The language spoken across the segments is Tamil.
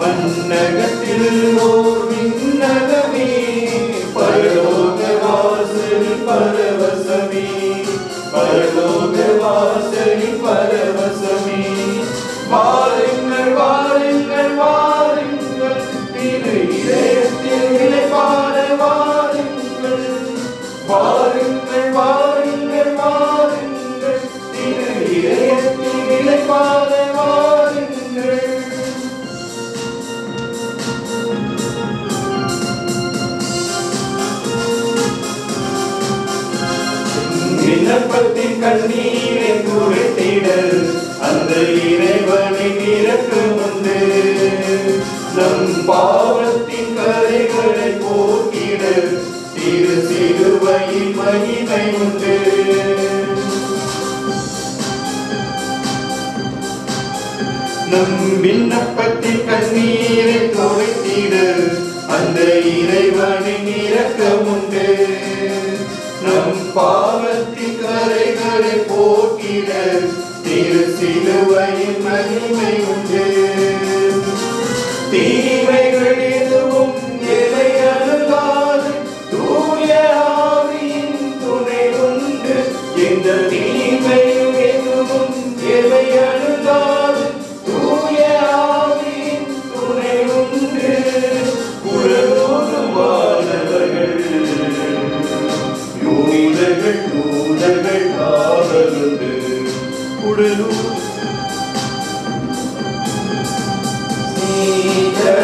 மன்னகத்தில் ஓர் விண்ணகமே, பரலோக வாசலில் பரவசமே, பரலோக வாசலில் பரவசமே. வாருங்கள் வாருங்கள் வாருங்கள், திரு இதயத்தில் இளைப்பாற வாருங்கள். வாருங்கள் வாருங்கள் வாருங்கள், திரு இதயத்தில் இளைப்பாற வாருங்கள். விண்ணப்பத்தின் கண்ணீரை துடைத்திட அந்த இறைவனின் இரக்கம் உண்டு. நம் பாவத்தின் கரைகளை போக்கிட திரு சிலுவையின் மகிமை உண்டு. நம் விண்ணப்பத்தின் கண்ணீரை துடைத்திட அந்த இறைவனின் இரக்கம் உண்டு. நம் பாவத்தின் கரைகளை போக்கிட திரு சிலுவையின் மகிமை உண்டு. தீமைகள் எதுவும் எதை அணுகாது, தூய ஆவியின் துணை உண்டு. எந்த தீமையும் எதுவும் எதை அணுகாது, தூய ஆவியின் துணை உண்டு. உலகோடும் வாழ்ந்தவர்கள் யூதர்கள் தூதர்கள் காவலுண்டு. உடலும்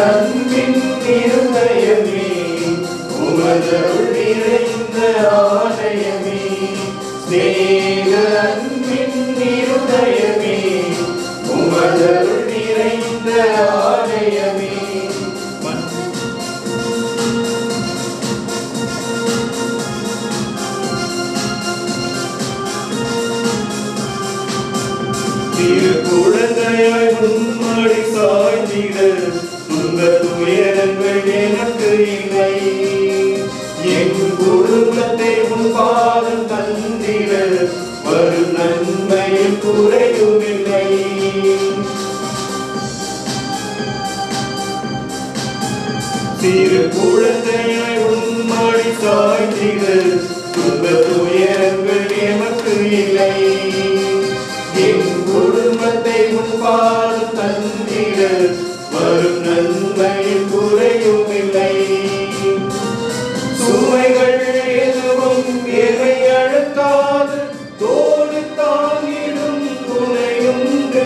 அன்பின் இருதயமே, உமதருள் நிறைந்த ஆலயமே. ஸ்நேக அன்பின் இருதயமே, உமதருள் நிறைந்த ஆலயமே. திரு குழந்தையாய் உன்மடி சாய்ந்திட துன்ப துயரங்கள் எனக்கு இல்லை. என் குடும்பத்தை உன் பாதம் தந்திட வரும் நன்மையில் குறையுமில்லை. திரு குழந்தையாய் உன்மடி சாய்ந்திட துன்ப துயரங்கள் எனக்கு இல்லை. என் குடும்பத்தை உன் பாதம் தந்திட வரும் நன்மையில் குறையுமில்லை. சுமைகள் எதுவும் எதை அழுத்தாது, தோடு தாங்கிடும் துணையுண்டு.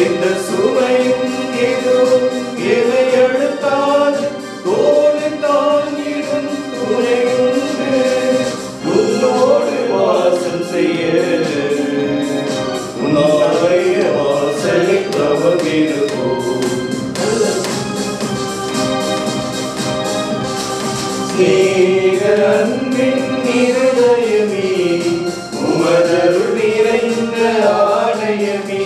எந்த சுமையும் எதுவும் எதை அழுத்தாது, தோடு தாங்கிடும் துணையுண்டு. உன்னோடு வாசம் செய்ய உன்னாய வாசலை தவமிருப்போம். ஸ்நேக அன்பின் இருதயமே, உமதருள் நிறைந்த ஆலயமே.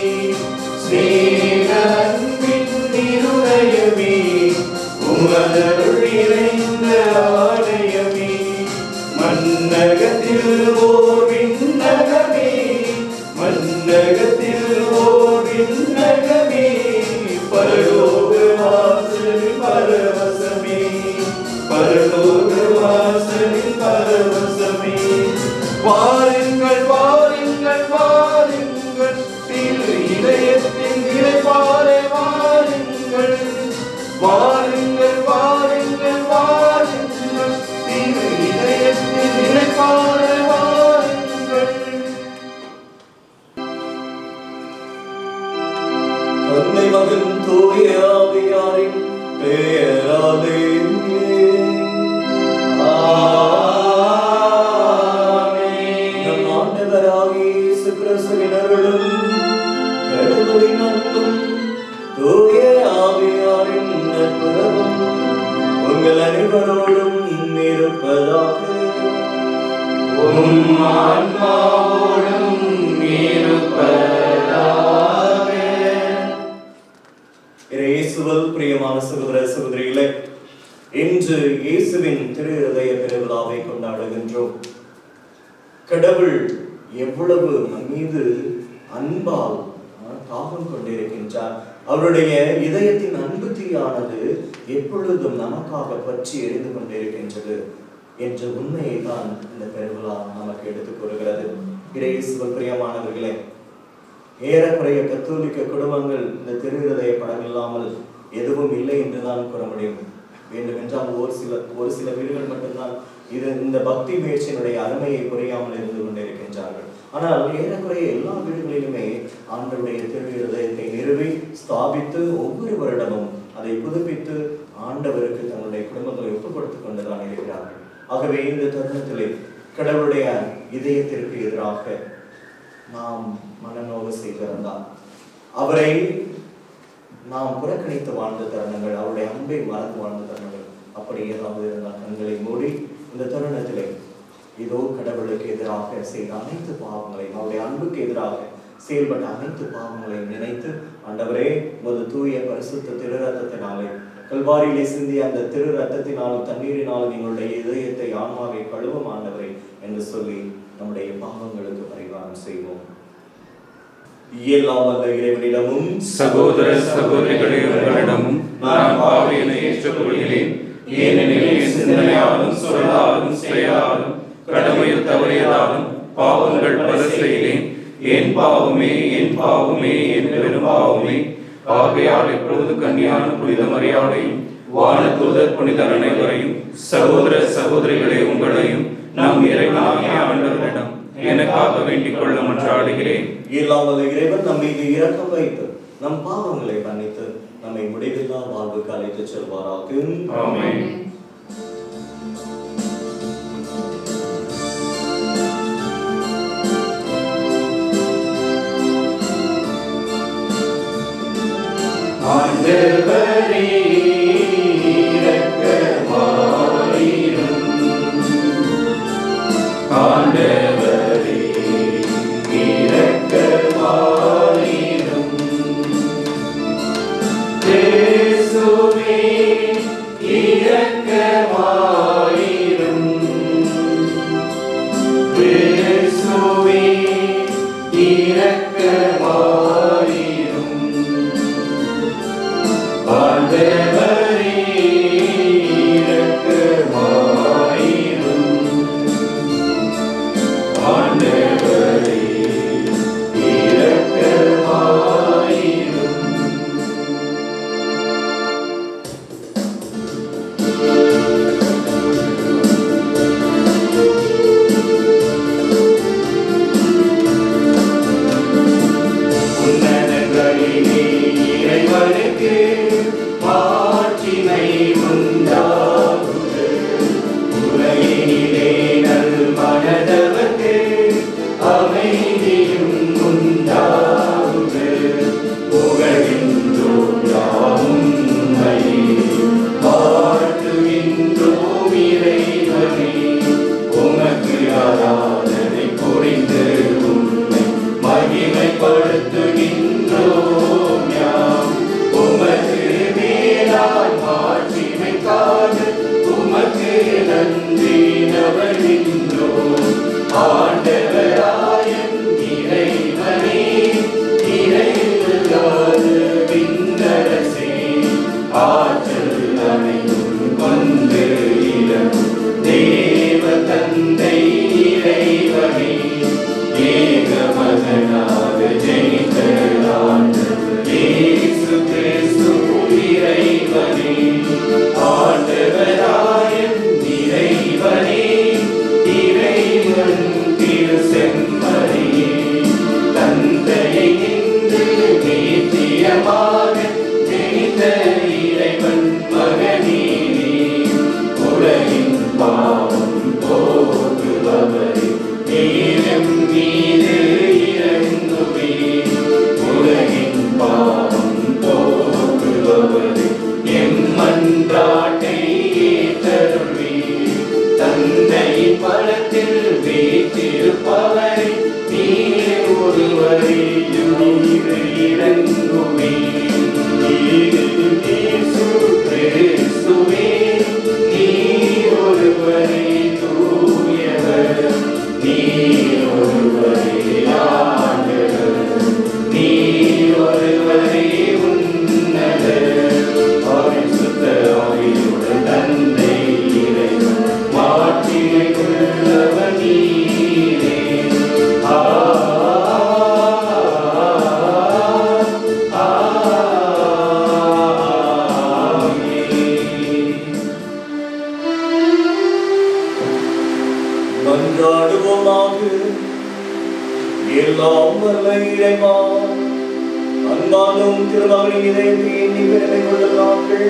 ஸ்நேக அன்பின் இருதயமே, உமதருள் நிறைந்த ஆலயமே. மன்னகத்தில் ஓர் விண்ணகமே, மன்னகத்தில் ஓர் விண்ணகமே. பரலோக வாசலில் பரவசமே, பரலோக வாசலில் பரவசமே. வாருங்கள் வாருங்கள் வாருங்கள், திரு இதயத்தின் இளைப்பாற வாருங்கள். வாருங்கள் வாருங்கள் வாருங்கள், திரு இதயத்தின் இளைப்பாற வாருங்கள். தந்தை மகன் தூய ஆவியாரின் பெயராலே நம் ஆண்டவராகிய இயேசு கிறிஸ்துவின் அருளும் கடவுளின் அன்பும் தூய ஆவியாரின் நட்புறவும் உங்கள் அனைவரோடும் இருப்பதாக. உம் ஆன்மாவோடும் இருப்பதாக. இயேசுவில் பிரியமான சகோதர சகோதரிகளே, இன்று இயேசுவின் திரு இதய பெருவிழாவை கொண்டாடுகின்றோம். கடவுள் எவ்வளவு நம் மீது அன்பால் தாகம் கொண்டிருக்கின்றார். அவருடைய இதயத்தின் அன்பு தீயானது எப்பொழுதும் நமக்காக பற்றி எரிந்து கொண்டிருக்கின்றது என்ற உண்மையை தான் இந்த பெருவிழா நமக்கு எடுத்துக் கூறுகிறது. இயேசுவில் பிரியமானவர்களே, ஏறக்குறைய கத்தோலிக்க குடும்பங்கள் இந்த திருவிருதய படம் இல்லாமல் எதுவும் இல்லை என்றுதான் கூற முடியும். வேண்டுமென்றால் ஒரு சில வீடுகள் மட்டும்தான் இந்த பக்தி முயற்சியினுடைய அருமையை புரியாமல் இருந்து கொண்டிருக்கின்றார்கள். ஆனால் ஏறக்குறைய எல்லா வீடுகளிலுமே ஆண்டவருடைய திருவிருதயத்தை நிறுவி ஸ்தாபித்து ஒவ்வொரு வருடமும் அதை புதுப்பித்து ஆண்டவருக்கு தங்களுடைய குடும்பங்களை ஒப்புக் கொடுத்துக் கொண்டுதான் இருக்கிறார்கள். ஆகவே இந்த தருணத்திலே கடவுளுடைய இதயத்திற்கு எதிராக நாம் மனநோவு செய்திருந்தால், அவரை நாம் புறக்கணித்து வாழ்ந்த தருணங்கள், அவருடைய அன்பை மறந்து வாழ்ந்த தருணங்கள் அப்படி ஏதாவது இருந்தால் கண்களை மூடி இந்த தருணத்திலே இதோ கடவுளுக்கு எதிராக செய்த அனைத்து பாவங்களையும், அவருடைய அன்புக்கு எதிராக செயல்பட்ட அனைத்து பாவங்களையும் நினைத்து, ஆண்டவரே ஒரு தூய பரிசுத்த திரு ரத்தத்தினாலே கல்வாரியிலே சிந்திய அந்த திரு ரத்தத்தினாலும் தண்ணீரினாலும் எங்களுடைய இதயத்தை ஆன்மாவை கழுவும் ஆண்டவரே என்று சொல்லி நம்முடைய பாவங்களுக்கு பரிகாரம் செய்வோம். எல்லாம் வல்ல இறைவனிடமும் சகோதர சகோதரிகளே உங்களிடமும் நான் பாவியனை ஏற்றுக்கொள்கிறேன். ஏனெனில் என் சிந்தனையாலும் சொல்லாலும் செயலாலும் கடமையில் தவறியதாலும் பாவங்கள் பல செய்தேன். என் பாவமே என் பாவமே என் பெரும் பாவமே. ஆகையால் இப்பொழுது கன்னியான புனித மரியாதையும் வானதூதர் புனித அனைவரையும் சகோதர சகோதரிகளே உங்களையும் நம் இறைவனாகிய ஆண்டவரிடம் எனக்காக வேண்டிக் கொள்ள மன்றாடுகிறேன். எல்லாம் வல்ல இறைவன் நம் மீது இரக்கம் வைத்து நம் பாவங்களை மன்னித்து நம்மை முடிவில்லா வாழ்வுக்கு அழைத்து செல்வாராக. ஆமென். ஆண்டவரே இரக்கமாயிரும். ஆண்டவரே இரக்கமாயிரும். இயேசுவே இரக்கமாயிரும். இயேசுவே இரக்கமாயிரும். ஆண்டவரே இரக்கமாயிரும். ஆண்டவரே இரக்கமாயிரும். வல்ல இறைவா, அன்பாலும் திருமகனின் இதயத்தை எண்ணி பெருமை கொள்ளும் நாங்கள்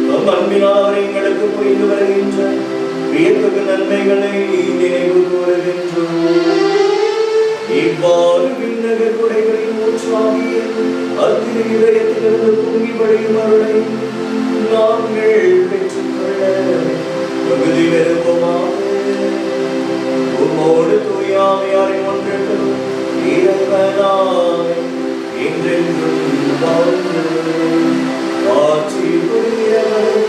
தம் அன்பினால் அவர் எங்களுக்கு புரிந்து வருகின்ற வியத்தகு நன்மைகளை நினைவு கூறுகின்றோம். இவ்வாறு விண்ணக கொடைகளின் ஊற்றாகிய அத்திரு இதயத்திலிருந்து பொங்கி வழியும் அருளை நாங்கள் பெற்றுக்கொள்ள தகுதி பெறுவோமாக. உம்மோடு தூயாமையாரின் ஒன்றெழும் இறைவனாய் என்றென்றும் வாழ்ந்து ஆட்சி புரிகிறவர்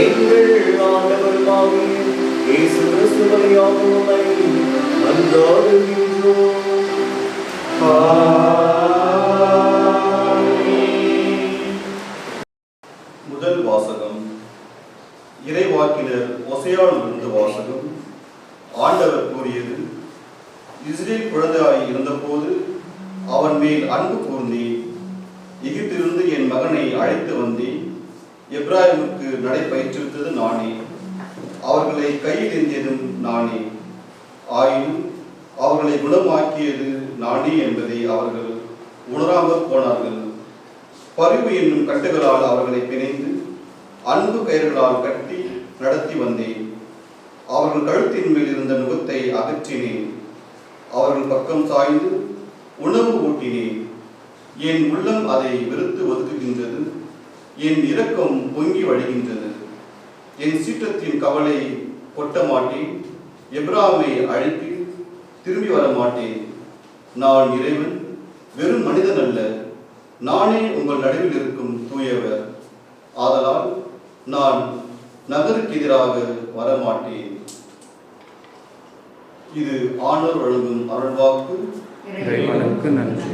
எங்கள் ஆண்டவருமாகிய இயேசு கிறிஸ்து வழியாக உம்மை மன்றாடுகின்றோம். முதல் வாசகம். இறைவாக்கினர் ஓசையாவிலிருந்து வாசகம். ஆண்டவர் கூறியது: இஸ்ரேல் குழந்தையாய் இருந்தபோது அவன் மேல் அன்பு கூர்ந்தேன். எகிப்திலிருந்து என் மகனை அழைத்து வந்தேன். எப்ராயிமுக்கு நடை பயிற்றுவித்தது நானே. அவர்களை கையில் ஏந்தியதும் நானே. ஆயினும் அவர்களை குணமாக்கியது நானே என்பதை அவர்கள் உணராமல் போனார்கள். பரிவு என்னும் கட்டுகளால் அவர்களை பிணைந்து அன்பு கயிர்களால் கட்டி நடத்தி வந்தேன். அவர்கள் கழுத்தின் மேல் இருந்த நுகத்தை அகற்றினேன். அவர்கள் பக்கம் சாய்ந்து உணவு ஊட்டினேன். என் உள்ளம் அதை வெறுத்து ஒதுக்குகின்றது. என் இரக்கம் பொங்கி வழிகின்றது. என் சீற்றத்தின் கவலை கொட்ட மாட்டேன். எப்ராமை அழைப்பி திரும்பி வர மாட்டேன். நான் இறைவன், வெறும் மனிதன் அல்ல. நானே உங்கள் நடுவில் இருக்கும் தூயவர். ஆதலால் நான் நகருக்கு எதிராக வரமாட்டேன். இது ஆண்டவர் வழங்கும் அருள்வாக்கு. இறைவனுக்கு நன்றி.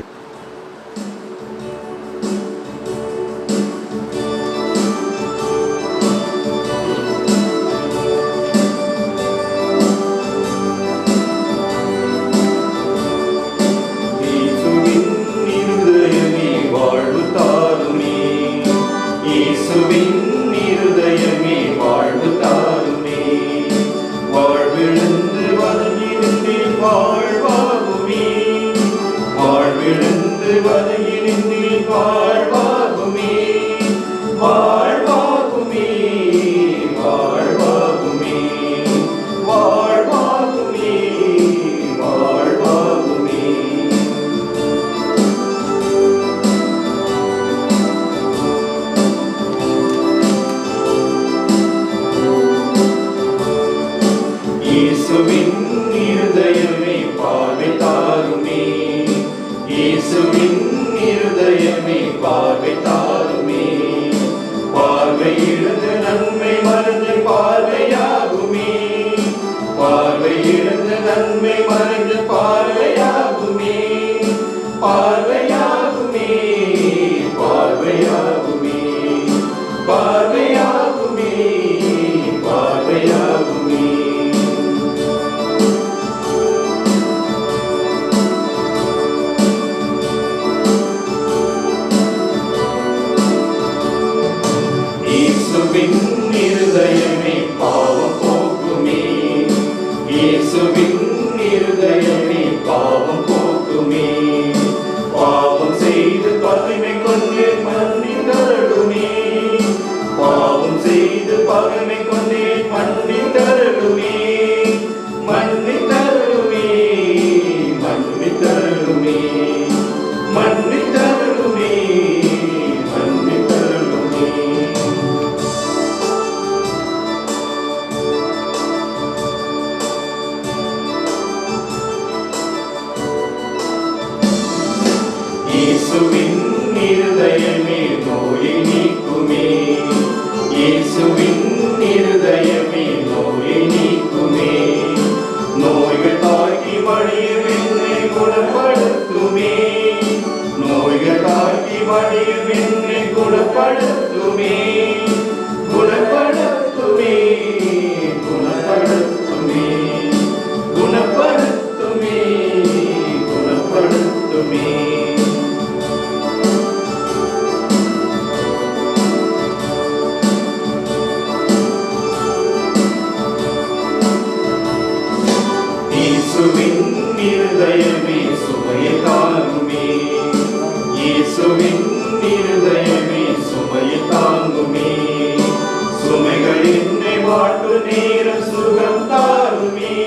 வாட்டு நேரம் சுகம் தாருமே,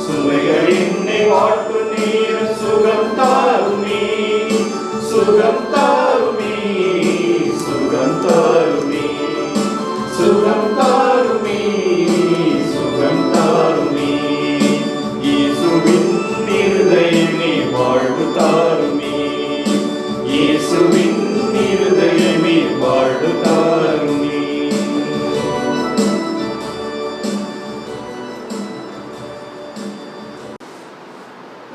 சுமைகள் என்னை வாட்டு நேரம் சுகம் தாருமே, சுகம் தாருமே, சுகம் தாருமே, சுகம் தாருமே, சுகம் தாருமே. இயேசுவின் இருதயமே வாழ்வு தாருமே, இயேசுவின் இருதயமே வாழ்வு தாருமே.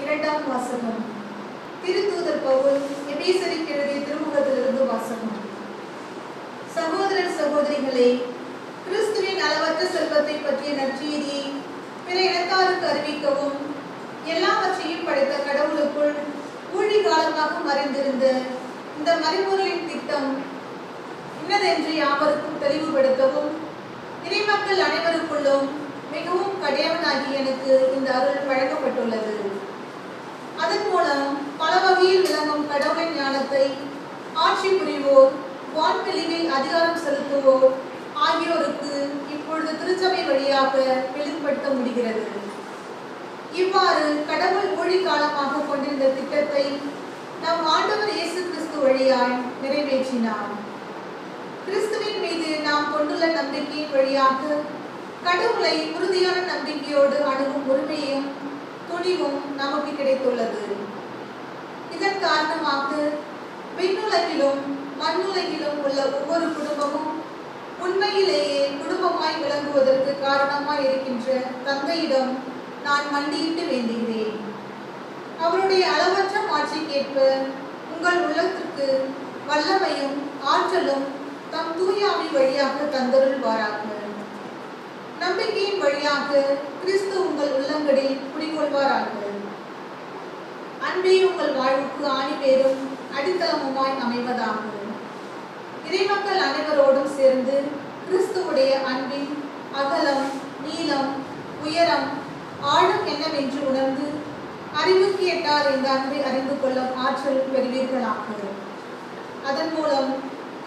இரண்டாம் வாசகம். திருத்தூதர் பவுல் எபேசருக்கு எழுதிய திருமுகத்திலிருந்து வாசகம். சகோதரர் சகோதரிகளே, கிறிஸ்துவின் அளவற்ற செல்வத்தை பற்றிய நற்செய்தியை பிற இனத்தாருக்கு அறிவிக்கவும், எல்லாவற்றையும் படைத்த கடவுளுக்குள் ஊழி காலமாக மறைந்திருந்த இந்த மறைபொருளின் திட்டம் இன்னதென்று யாவருக்கும் தெளிவுபடுத்தவும், இறைமக்கள் அனைவருக்குள்ளும் மிகவும் கடையவனாகி எனக்கு இந்த அருள் வழங்கப்பட்டுள்ளது. அதன் மூலம் பல வகையில் விளங்கும் கடவுளின் ஞானத்தை ஆட்சி புரிவோர், வான்வெளியில் அதிகாரம் செலுத்துவோர் ஆகியோருக்கு இப்பொழுது திருச்சபை வழியாக வெளிப்படுத்த முடிகிறது. இவ்வாறு கடவுள் ஊழி காலமாக கொண்டிருந்த திட்டத்தை நம் ஆண்டவர் இயேசு கிறிஸ்து வழியாய் நிறைவேற்றினார். கிறிஸ்துவின் மீது நாம் கொண்டுள்ள நம்பிக்கையின் வழியாக கடவுளை உறுதியான நம்பிக்கையோடு அணுகும் உரிமையும் துணிவும் நமக்கு கிடைத்துள்ளது. இதன் காரணமாக விண்ணுலகிலும் மண்ணுலகிலும் உள்ள ஒவ்வொரு குடும்பமும் உண்மையிலேயே குடும்பமாய் விளங்குவதற்கு காரணமாய் இருக்கின்ற தந்தையிடம் நான் மண்டியிட்டு வேண்டுகிறேன். அவருடைய அளவற்ற மாட்சிக்கேற்ப உங்கள் உள்ளத்திற்கு வல்லமையும் ஆற்றலும் தம் தூயாவி வழியாக தந்தருள்வாராக. நம்பிக்கையின் வழியாக கிறிஸ்து உங்கள் உள்ளங்களில் குடிகொள்வாராக. அன்பே உங்கள் வாழ்வுக்கு ஆணிவேரும் அடித்தளமுமாய் அமைவதாக. இறைமக்கள் அனைவரோடும் சேர்ந்து கிறிஸ்துவுடைய அன்பின் அகலம், நீளம், உயரம், ஆழம் என்னவென்று உணர்ந்து அறிவுக்கு எட்டார் இந்த அன்பை அறிந்து கொள்ளும் ஆற்றல் பெறுவீர்களாக. அதன் மூலம்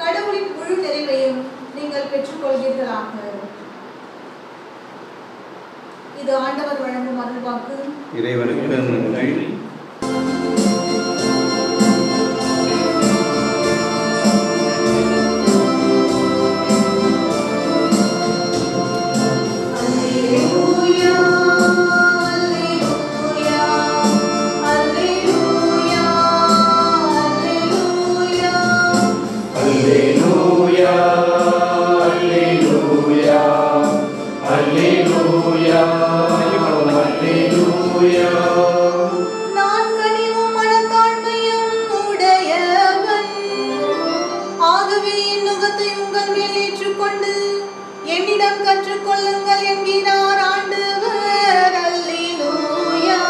கடவுளின் முழு நிறைவையும் நீங்கள் பெற்றுக்கொள்வீர்களாக. இது ஆண்டவர் வழங்கும் அருள்வாக்கு. இறைவனுக்கு நன்றி. நான் கனிவும் மனத்தாழ்மையும் உடையவன். ஆகவே என் நுகத்தை உங்கள் மேல் ஏற்றுக்கொண்டு என்னிடம் கற்றுக்கொள்ளுங்கள் என்கிறார் ஆண்டவர். அல்லேலூயா.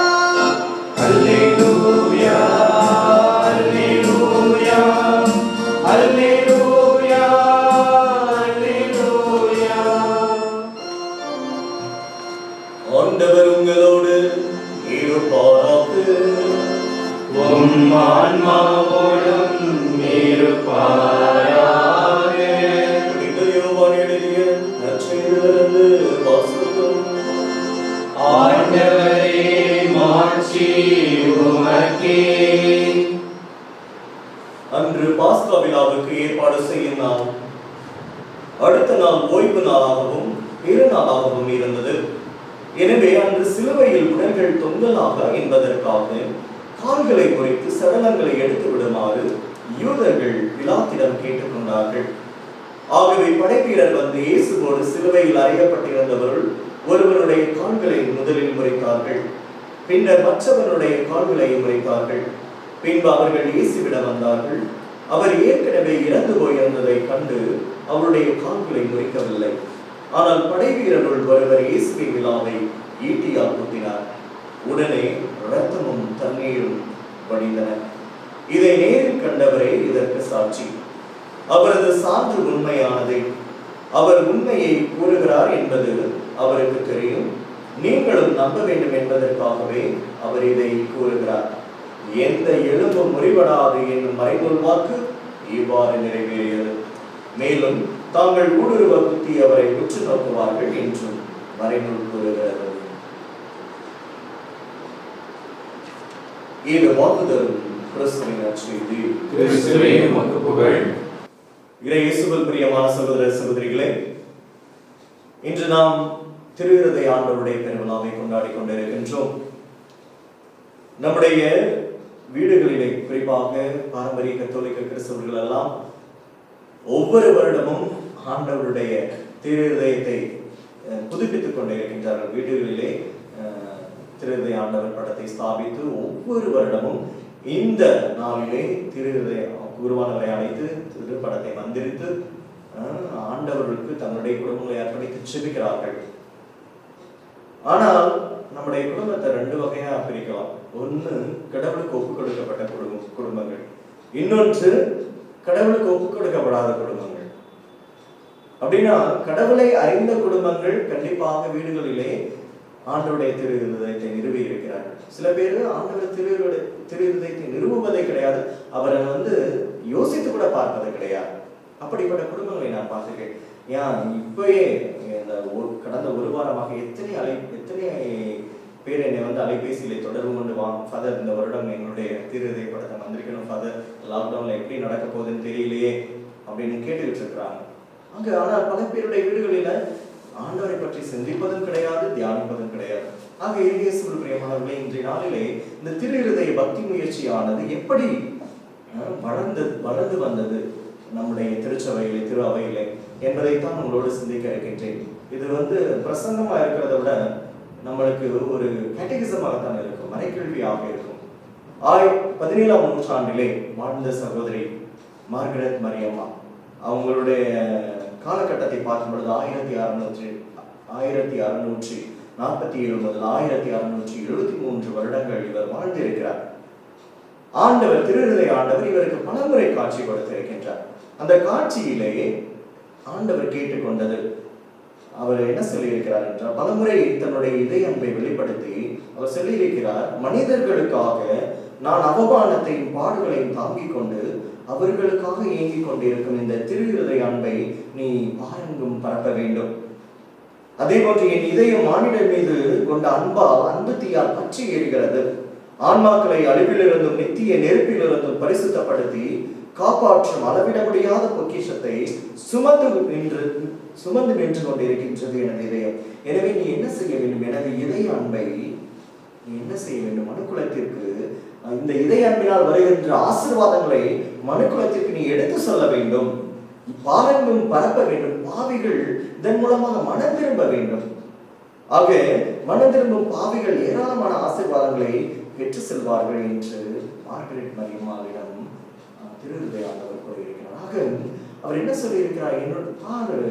அல்லேலூயா, அல்லேலூயா, அல்லேலூயா, அல்லேலூயா. ஆண்டவர் உங்களோடு இருப்பாராக. உம் ஆன்மாவோடும் இருப்பாராக. புனித யோவான் எழுதிய நற்செய்தியிலிருந்து வாசகம். ஆண்டவரே, மாட்சி உமக்கே. அன்று பாஸ்கா விழாவுக்கு ஏற்பாடு செய்யும் நாள். அடுத்த நாள் ஓய்வு நாளாகவும் பெருநாளாகவும் இருந்தது. எனவே அன்று சிலுவையில் உடல்கள் தொங்கலாக என்பதற்காக கால்களை குறித்து சடலங்களை எடுத்து விடுமாறு யூதர்கள் பிலாத்திடம் கேட்டுக்கொண்டார்கள். ஆகவே படைவீரர் வந்து இயேசுவோடு சிலுவையில் அறையப்பட்டிருந்தவர்கள் ஒருவனுடைய கால்களை முதலில் முறைத்தார்கள். பின்னர் மற்றவனுடைய கால்களை முறைத்தார்கள். பின்பு அவர்கள் இயேசுவிடம் வந்தார்கள். அவர் ஏற்கனவே இறந்து போயிருந்ததை கண்டு அவருடைய கால்களை முறிக்கவில்லை. ஆனால் படைவீரர்கள் ஒருவர் இயேசுவின் விழாவை ஈட்டியால் குத்தினார். உடனே இரத்தமும் தண்ணீரும் வடிந்தன. இதை நேரில் கண்டவரே இதற்கு சாட்சி. அவரது சான்று உண்மையானதை. அவர் உண்மையை கூறுகிறார் என்பது அவருக்கு தெரியும். நீங்களும் நம்ப வேண்டும் என்பதற்காகவே அவர் இதை கூறுகிறார். எந்த எலும்பும் முறிபடாது என்னும் மறைநூல் வாக்கு இவ்வாறு நிறைவேறியது. மேலும் தாங்கள் ஊடுருவ குத்தி அவரை உற்று நோக்குவார்கள் என்றும் மறைநூல் கூறுகிறது. இது வாக்குதரும் கிறிஸ்துவின் நற்செய்தி. கிறிஸ்துவே உமக்கு புகழ். இயேசுவில் பிரியமான சகோதர சகோதரிகளே, இன்று நாம் திரு இருதய ஆண்டவருடைய பெருவிழாவை கொண்டாடி கொண்டிருக்கின்றோம். நம்முடைய வீடுகளிலே, குறிப்பாக பாரம்பரிய கத்தோலிக்க கிறிஸ்தவர்கள் எல்லாம் ஒவ்வொரு வருடமும் ஆண்டவருடைய திரு இருதயத்தை புதுப்பித்துக் கொண்டிருக்கின்றார்கள். வீடுகளிலே திரு இருதய ஆண்டவர் படத்தை ஸ்தாபித்து ஒவ்வொரு வருடமும் இந்த நாளிலே திரு இருதய குருவானவரை அழைத்து திருப்படத்தை மந்திரித்து ஆண்டவர்களுக்கு தன்னுடைய குடும்பங்களை அர்ப்பணித்து செபிக்கிறார்கள். ஆனால் நம்முடைய குடும்பத்தை ரெண்டு வகையா பிரிக்கலாம். ஒன்று கடவுளுக்கு ஒப்புக் கொடுக்கப்பட்ட குடும்பங்கள், இன்னொன்று கடவுளுக்கு ஒப்புக் கொடுக்கப்படாத குடும்பங்கள். அப்படின்னா கடவுளை அறிந்த குடும்பங்கள் கண்டிப்பாக வீடுகளிலே ஆண்டவருடைய திரு இருதயத்தை நிறுவி இருக்கிறார்கள். சில பேர் ஆண்டவர் திரு இருதயத்தை நிறுவுவதே கிடையாது, அவரை யோசித்து கூட பார்ப்பது கிடையாது. அப்படிப்பட்ட குடும்பங்களை நான் பார்த்துருக்கேன். ஏன் இப்பயே இந்த கடந்த ஒரு வாரமாக எத்தனை பேர் என்னை அலைபேசியில தொடர்பு கொண்டு ஃபாதர், இந்த வருடம் எங்களுடைய திரு இருதய படத்தை வந்திருக்கணும் ஃபாதர், லாக்டவுன்ல எப்படி நடக்க போகுதுன்னு தெரியலையே அப்படின்னு கேட்டுக்கிட்டு இருக்கிறாங்க. அங்க ஆனால் பல பேருடைய வீடுகளில ஆண்டவரை பற்றி சிந்திப்பதும் கிடையாது, தியானிப்பதும் கிடையாது. ஆக இயேசுவில் பிரியமானவர்களே, இன்றைய நாளிலே இந்த திரு இருதய பக்தி முயற்சியானது எப்படி வளர்ந்து வந்தது நம்முடைய திருச்சபையிலே, திரு அவையிலே என்பதைத்தான் உங்களோடு சிந்திக்க இருக்கின்றேன். இது பிரசங்கமா இருக்கிறத விட நம்மளுக்கு ஒரு கேட்டகிசமாகத்தான் இருக்கும், மறைக்கல்வியாக இருக்கும். 17ஆம் நூற்றாண்டிலே வாழ்ந்த சகோதரி மார்கரெட் மரியம்மா, அவங்களுடைய காலகட்டத்தை பார்க்கும் பொழுது 1647 முதல் 1673 வருடங்கள் இவர் வாழ்ந்திருக்கிறார். ஆண்டவர், திரு இருதய ஆண்டவர் இவருக்கு பலமுறை காட்சி கொடுத்திருக்கின்றார். அந்த காட்சியிலே ஆண்டவர் கேட்டுக்கொண்டது, அவர் என்ன சொல்லியிருக்கிறார் என்றால், பலமுறை தன்னுடைய இதய அன்பை வெளிப்படுத்தி அவர் சொல்லியிருக்கிறார், மனிதர்களுக்காக நான் அவமானத்தையும் பாடுகளையும் தாங்கிக் கொண்டு அவர்களுக்காக இயங்கிக் கொண்டிருக்கும் இந்த திரு இருதய அன்பை நீ பாரெங்கும் பரப்ப வேண்டும். அதே போன்று என் இதயம் மானிடர் மீது கொண்ட அன்பு தீயால் பற்றி எரிகிறது. ஆன்மாக்களை அழிவிலிருந்தும் நித்திய நெருப்பிலிருந்தும் பரிசுத்தப்படுத்தி காப்பாற்றும் அளவிட முடியாத பொக்கிஷத்தை சுமந்து நின்று கொண்டிருக்கின்றது எனது இதயம். எனவே நீ என்ன செய்ய வேண்டும்? எனது இதய அன்பை நீ என்ன செய்ய வேண்டும்? மனுக்குலத்திற்கு இந்த இதய அன்பினால் வருகின்ற ஆசீர்வாதங்களை மனுக்குலத்திற்கு நீ எடுத்து சொல்ல வேண்டும், பாரெங்கும் பரப்ப வேண்டும். பாவிகள் இதன் மூலமாக மனம் திரும்ப வேண்டும். ஆக மனம் திரும்பும் பாவிகள் ஏராளமான ஆசீர்வாதங்களை பெற்று செல்வார்கள் என்று மார்கரெட் மரியம்மாவிடம் திரு இருதய ஆண்டவர் கூறியிருக்கிறார். ஆக அவர் என்ன சொல்லியிருக்கிறார்?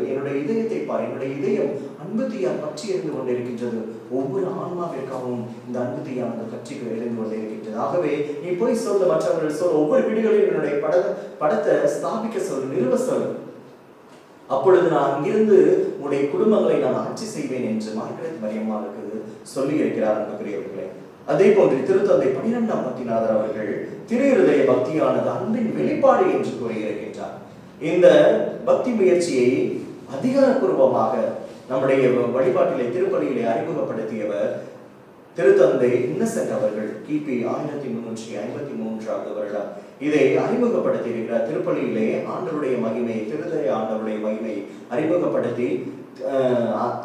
என்னுடைய இதயத்தை பார், என்னுடைய இதயம் அன்பு தீயால் பற்றி எரிந்து கொண்டிருக்கின்றது. ஒவ்வொரு ஆன்மாவிற்காகவும் இந்த அன்பு தீயானது பற்றி எரிந்து கொண்டிருக்கின்றது. ஆகவே நீ போய் சொல்ல, மற்றவர்கள் சொல், ஒவ்வொரு வீடுகளிலும் என்னுடைய படத்தை ஸ்தாபிக்க சொல், நிறுவ சொல். அப்பொழுது நான் அங்கிருந்து உன்னுடைய குடும்பங்களை நான் ஆட்சி செய்வேன் என்று மார்கரெட் மரியம்மாவுக்கு சொல்லி இருக்கிறார் அன்புக்குரியவர்களே. அதே போன்று திருத்தந்தை 12ஆம் பத்திநாதர் அவர்கள் திரு இருதய பக்தியானது அன்பின் வெளிப்பாடு என்று கூறியிருக்கின்றார். இந்த பக்தி முயற்சியை அதிகாரப்பூர்வமாக நம்முடைய வழிபாட்டிலே, திருப்பலியிலே அறிமுகப்படுத்தியவர் திருத்தந்தை இன்னசென்ட் அவர்கள் கிபி 1353 வருடம் இதை அறிமுகப்படுத்தி இருக்கிறார். திருப்பலியிலே ஆண்டவருடைய மகிமை, திருதய ஆண்டவருடைய மகிமை அறிமுகப்படுத்தி,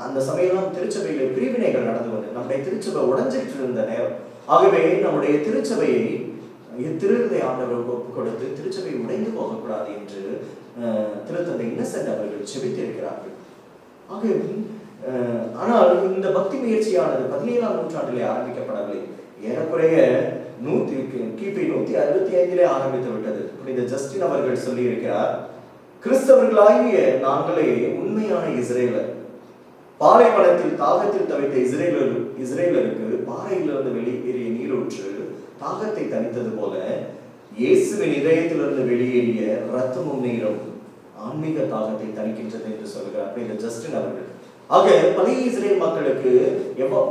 அந்த சமயம் திருச்சபையிலே பிரிவினைகள் நடந்து வந்து நம்முடைய திருச்சபை உடைஞ்சிட்டு இருந்த நேரம். ஆகவே நம்முடைய திருச்சபையை திரு இருதய ஆண்டவருக்கு ஒப்புக் கொடுத்து திருச்சபை உடைந்து போகக்கூடாது என்று திருத்தந்தை இன்னசென்ட் அவர்கள் செபித்திருக்கிறார்கள். ஆகவே ஆனால் இந்த பக்தி முயற்சியானது 17ஆம் நூற்றாண்டிலே ஆரம்பிக்கப்படவில்லை. ஏறக்குறைய கிபி 165 ஆரம்பித்து விட்டது. புனித ஜஸ்டின் அவர்கள் சொல்லி இருக்கிறார், கிறிஸ்தவர்களாகிய நாங்களே உண்மையான இஸ்ரேலர். பாலைவனத்தில் தாகத்தில் தவித்த இஸ்ரேலருக்கு பாறையிலிருந்து வெளியேறிய நீரூற்று தாகத்தை தணித்தது போல இயேசுவின் இதயத்திலிருந்து வெளியேறிய ரத்தமும் நீரும் ஆன்மீக தாகத்தை தணிக்கின்றது என்று சொல்கிறார் புனித ஜஸ்டின் அவர்கள். ஆக பழைய இஸ்ரேல் மக்களுக்கு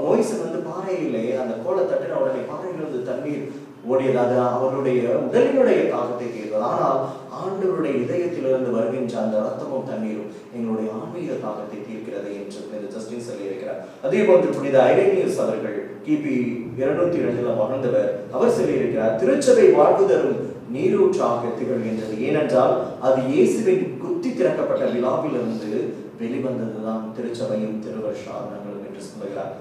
மோய்சன் பாறையிலே அந்த கோலை தட்டின உடனே பாறையிலிருந்து தண்ணீர் ஓடியது, அது அவருடைய உடலினுடைய தாகத்தை தீர்ந்தது. ஆனால் ஆண்டவருடைய இதயத்திலிருந்து வருகின்ற அந்த ரத்தமும் தண்ணீரும் எங்களுடைய ஆன்மீக தாகத்தை தீர்க்கிறது என்று ஜஸ்டின் சொல்லி இருக்கிறார். அதே போன்று புனித ஐரேனியஸ் அவர்கள் கிபி 202 வாழ்ந்தவர். அவர் சொல்லி இருக்கிறார், திருச்சபை வாழ்வு தரும் நீரூற்றாக திகழ்கின்றது. ஏனென்றால் அது இயேசுவின் குத்தி திறக்கப்பட்ட விழாவிலிருந்து வெளிவந்ததுதான் திருச்சபையும் திருவருஷ ஆரணங்களும் என்று சொல்லுகிறார்.